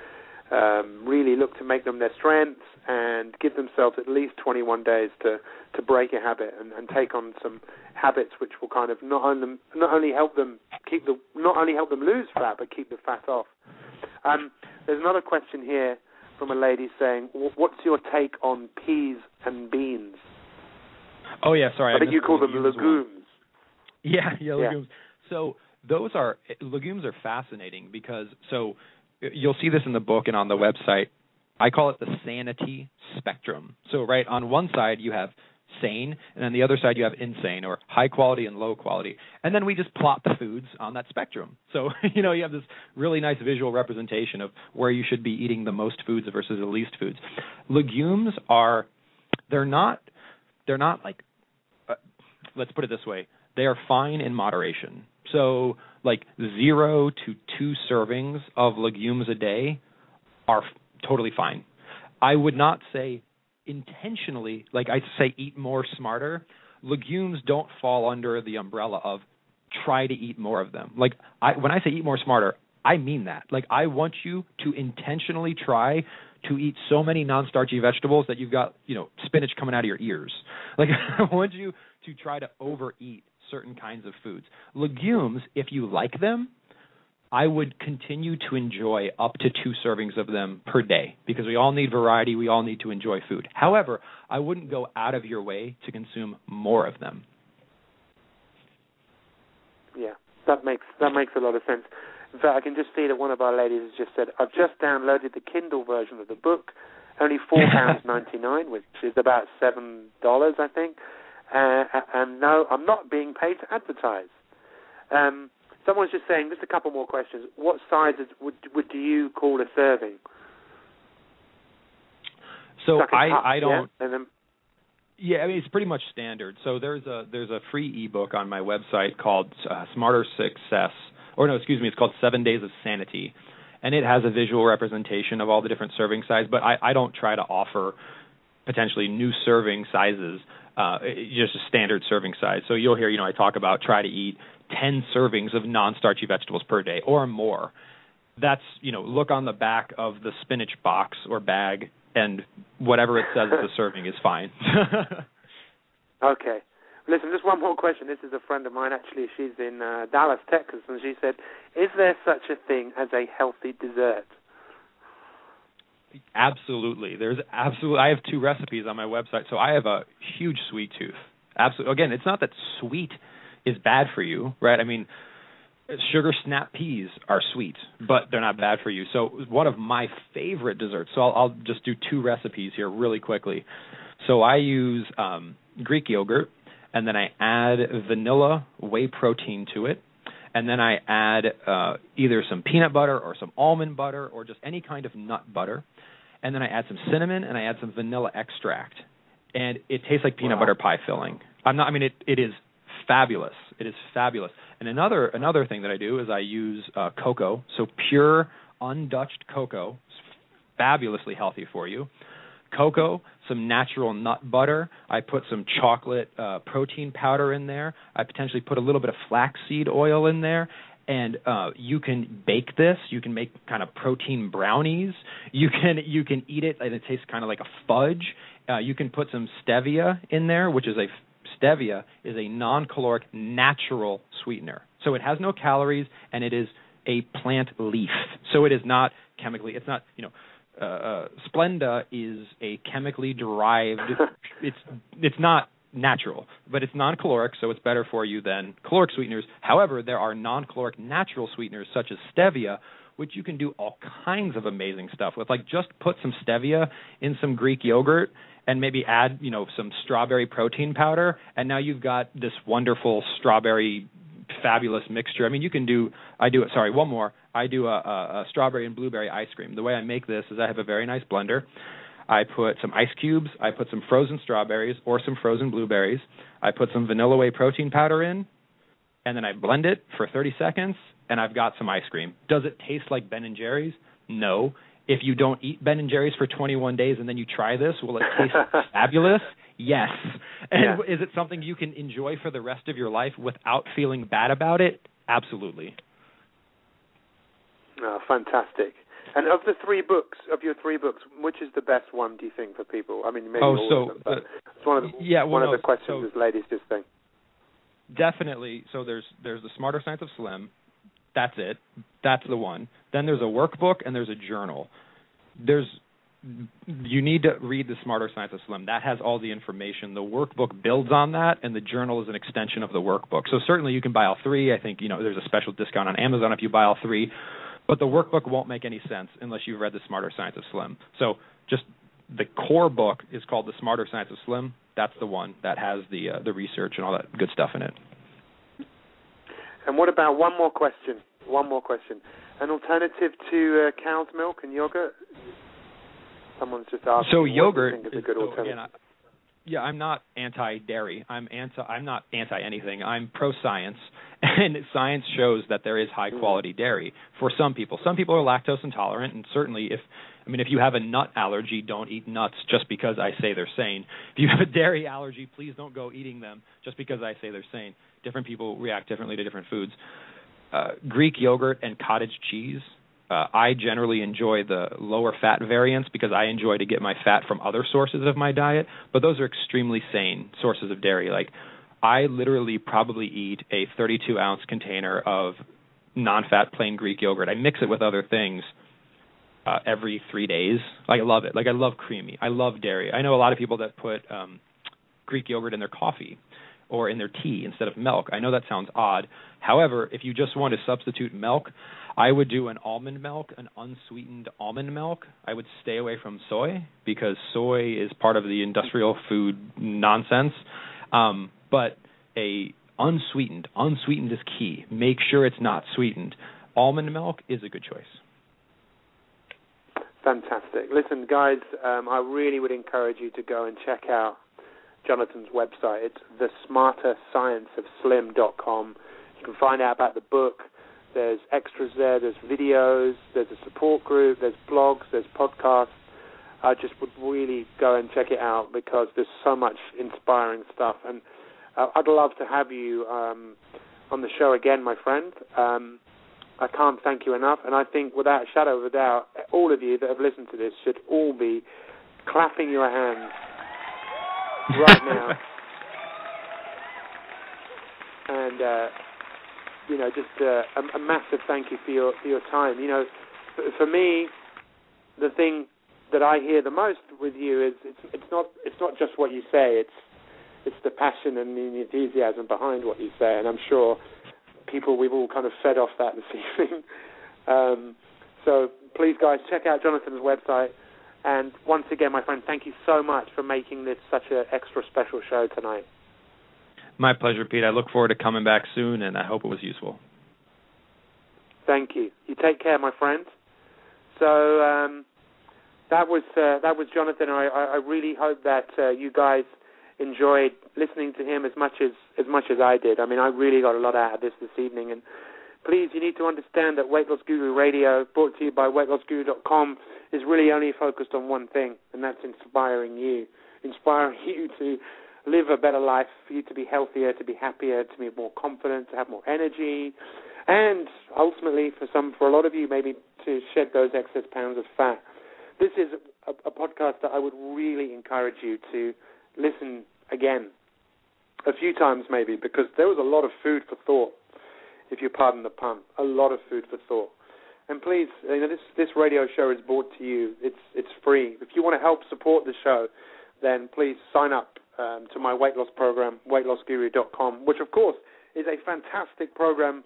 really look to make them their strengths and give themselves at least 21 days to break a habit and take on some habits which will kind of not only help them lose fat but keep the fat off. There's another question here from a lady saying, "What's your take on peas and beans?" Oh yeah, sorry. I think you call them legumes. Yeah, legumes. So legumes are fascinating because you'll see this in the book and on the website. I call it the sanity spectrum. So right on one side you have sane, and on the other side you have insane, or high quality and low quality. And then we just plot the foods on that spectrum. So, you have this really nice visual representation of where you should be eating the most foods versus the least foods. Legumes they're not like, let's put it this way, they are fine in moderation. So like 0 to 2 servings of legumes a day are totally fine. I would not say intentionally, like I say eat more smarter. Legumes don't fall under the umbrella of try to eat more of them. Like when I say eat more smarter, I mean that. Like I want you to intentionally try to eat so many non-starchy vegetables that you've got, spinach coming out of your ears. Like I want you to try to overeat certain kinds of foods. Legumes, if you like them, I would continue to enjoy up to 2 servings of them per day because we all need variety. We all need to enjoy food. However, I wouldn't go out of your way to consume more of them. Yeah, that makes a lot of sense. In fact, I can just see that one of our ladies has just said, "I've just downloaded the Kindle version of the book, only £4.99, which is about $7, I think. And no, I'm not being paid to advertise." Someone's just saying, just a couple more questions. What sizes would you call a serving? So like I don't. Yeah? And then, yeah, I mean it's pretty much standard. So there's a free ebook on my website called Smarter Success, it's called 7 Days of Sanity, and it has a visual representation of all the different serving sizes. But I don't try to offer potentially new serving sizes. Just a standard serving size. So you'll hear, I talk about try to eat 10 servings of non-starchy vegetables per day or more. That's, look on the back of the spinach box or bag, and whatever it says the serving is fine. Okay. Listen, just one more question. This is a friend of mine, actually. She's in Dallas, Texas, and she said, "Is there such a thing as a healthy dessert?" Absolutely. I have 2 recipes on my website. So I have a huge sweet tooth. Absolutely. Again, it's not that sweet is bad for you, right? I mean, sugar snap peas are sweet, but they're not bad for you. So one of my favorite desserts, so I'll just do 2 recipes here really quickly. So I use Greek yogurt, and then I add vanilla whey protein to it. And then I add either some peanut butter or some almond butter or just any kind of nut butter. And then I add some cinnamon and I add some vanilla extract. And it tastes like peanut butter pie filling. It is fabulous. It is fabulous. And another thing that I do is I use cocoa. So pure, undutched cocoa. It's fabulously healthy for you. Cocoa, some natural nut butter. I put some chocolate protein powder in there. I potentially put a little bit of flaxseed oil in there. And you can bake this. You can make kind of protein brownies. You can eat it, and it tastes kind of like a fudge. You can put some stevia in there, stevia is a non-caloric natural sweetener. So it has no calories, and it is a plant leaf. So it is not chemically. It's not Splenda is a chemically derived. It's not natural, but it's non-caloric, so it's better for you than caloric sweeteners. However, there are non-caloric natural sweeteners such as stevia, which you can do all kinds of amazing stuff with. Like just put some stevia in some Greek yogurt and maybe add, some strawberry protein powder, and now you've got this wonderful strawberry fabulous mixture. I mean, I do a strawberry and blueberry ice cream. The way I make this is I have a very nice blender. I put some ice cubes, I put some frozen strawberries or some frozen blueberries. I put some vanilla whey protein powder in, and then I blend it for 30 seconds, and I've got some ice cream. Does it taste like Ben & Jerry's? No. If you don't eat Ben & Jerry's for 21 days and then you try this, will it taste fabulous? Yes. And is it something you can enjoy for the rest of your life without feeling bad about it? Absolutely. Oh, fantastic. And of your three books, which is the best one, do you think, for people? I mean, maybe all of them, but it's one of the questions this ladies just think. Definitely. So there's the Smarter Science of Slim. That's it. That's the one. Then there's a workbook and there's a journal. You need to read the Smarter Science of Slim. That has all the information. The workbook builds on that, and the journal is an extension of the workbook. So certainly you can buy all three. I think there's a special discount on Amazon if you buy all three. But the workbook won't make any sense unless you've read the Smarter Science of Slim. So just the core book is called the Smarter Science of Slim. That's the one that has the research and all that good stuff in it. And what about one more question? An alternative to cow's milk and yogurt? Someone's just asked. So yogurt is a good alternative. Again, I'm not anti-dairy. I'm not anti-anything. I'm pro-science, and science shows that there is high-quality dairy for some people. Some people are lactose intolerant, and certainly if you have a nut allergy, don't eat nuts just because I say they're sane. If you have a dairy allergy, please don't go eating them just because I say they're sane. Different people react differently to different foods. Greek yogurt and cottage cheese. I generally enjoy the lower fat variants because I enjoy to get my fat from other sources of my diet, but those are extremely sane sources of dairy. Like, I literally probably eat a 32-ounce container of non-fat plain Greek yogurt. I mix it with other things every 3 days. Like, I love it. Like, I love creamy. I love dairy. I know a lot of people that put Greek yogurt in their coffee or in their tea instead of milk. I know that sounds odd. However, if you just want to substitute milk, I would do an almond milk, an unsweetened almond milk. I would stay away from soy because soy is part of the industrial food nonsense. But unsweetened is key. Make sure it's not sweetened. Almond milk is a good choice. Fantastic. Listen, guys, I really would encourage you to go and check out Jonathan's website. It's thesmarterscienceofslim.com. You can find out about the book. There's extras there. There's videos. There's a support group. There's blogs. There's podcasts. I just would really go and check it out because there's so much inspiring stuff. And I'd love to have you on the show again, my friend. I can't thank you enough. And I think without a shadow of a doubt, all of you that have listened to this should all be clapping your hands right now. And, just a massive thank you for your time. For me, the thing that I hear the most with you is it's not just what you say. It's the passion and the enthusiasm behind what you say. And I'm sure we've all kind of fed off that this evening. So please, guys, check out Jonathan's website. And once again, my friend, thank you so much for making this such an extra special show tonight. My pleasure, Pete. I look forward to coming back soon, and I hope it was useful. Thank you. You take care, my friend. So that was Jonathan. I really hope that you guys enjoyed listening to him as much as I did. I mean, I really got a lot out of this evening. And please, you need to understand that Weight Loss Guru Radio, brought to you by weightlossguru.com, is really only focused on one thing, and that's inspiring you to live a better life, for you to be healthier, to be happier, to be more confident, to have more energy, and ultimately, for a lot of you, maybe to shed those excess pounds of fat. This is a podcast that I would really encourage you to listen again, a few times maybe, because there was a lot of food for thought, if you pardon the pun, a lot of food for thought. And please, this radio show is brought to you. It's free. If you want to help support the show, then please sign up to my weight loss program, weightlossguru.com, which, of course, is a fantastic program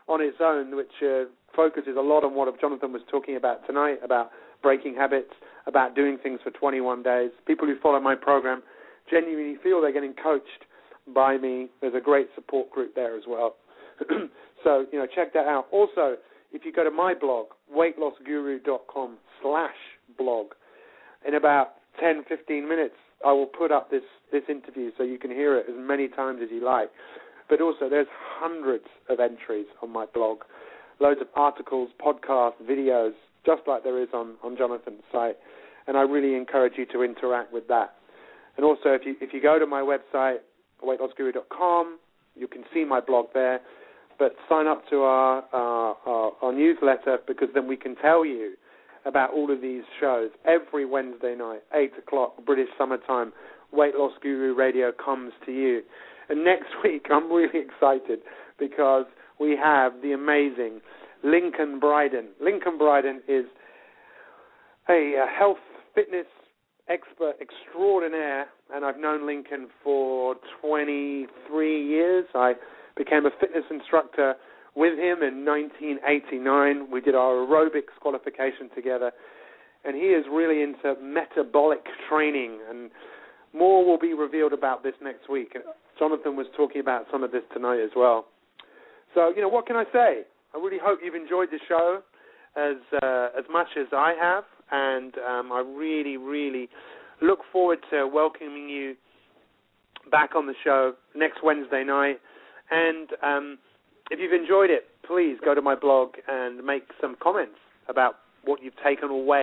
on its own, which focuses a lot on what Jonathan was talking about tonight, about breaking habits, about doing things for 21 days. People who follow my program genuinely feel they're getting coached by me. There's a great support group there as well. So, check that out. Also, if you go to my blog, weightlossguru.com/blog, in about 10, 15 minutes, I will put up this interview so you can hear it as many times as you like. But also, there's hundreds of entries on my blog, loads of articles, podcasts, videos, just like there is on Jonathan's site. And I really encourage you to interact with that. And also, if you go to my website, weightlossguru.com, you can see my blog there. But sign up to our newsletter, because then we can tell you about all of these shows. Every Wednesday night, 8 o'clock, British summertime, Weight Loss Guru Radio comes to you. And next week, I'm really excited because we have the amazing Lincoln Bryden. Lincoln Bryden is a health fitness expert extraordinaire, and I've known Lincoln for 23 years. I became a fitness instructor with him in 1989. We did our aerobics qualification together, and he is really into metabolic training, and more will be revealed about this next week. Jonathan was talking about some of this tonight as well. So, what can I say? I really hope you've enjoyed the show as much as I have, and I really, really look forward to welcoming you back on the show next Wednesday night. And if you've enjoyed it, please go to my blog and make some comments about what you've taken away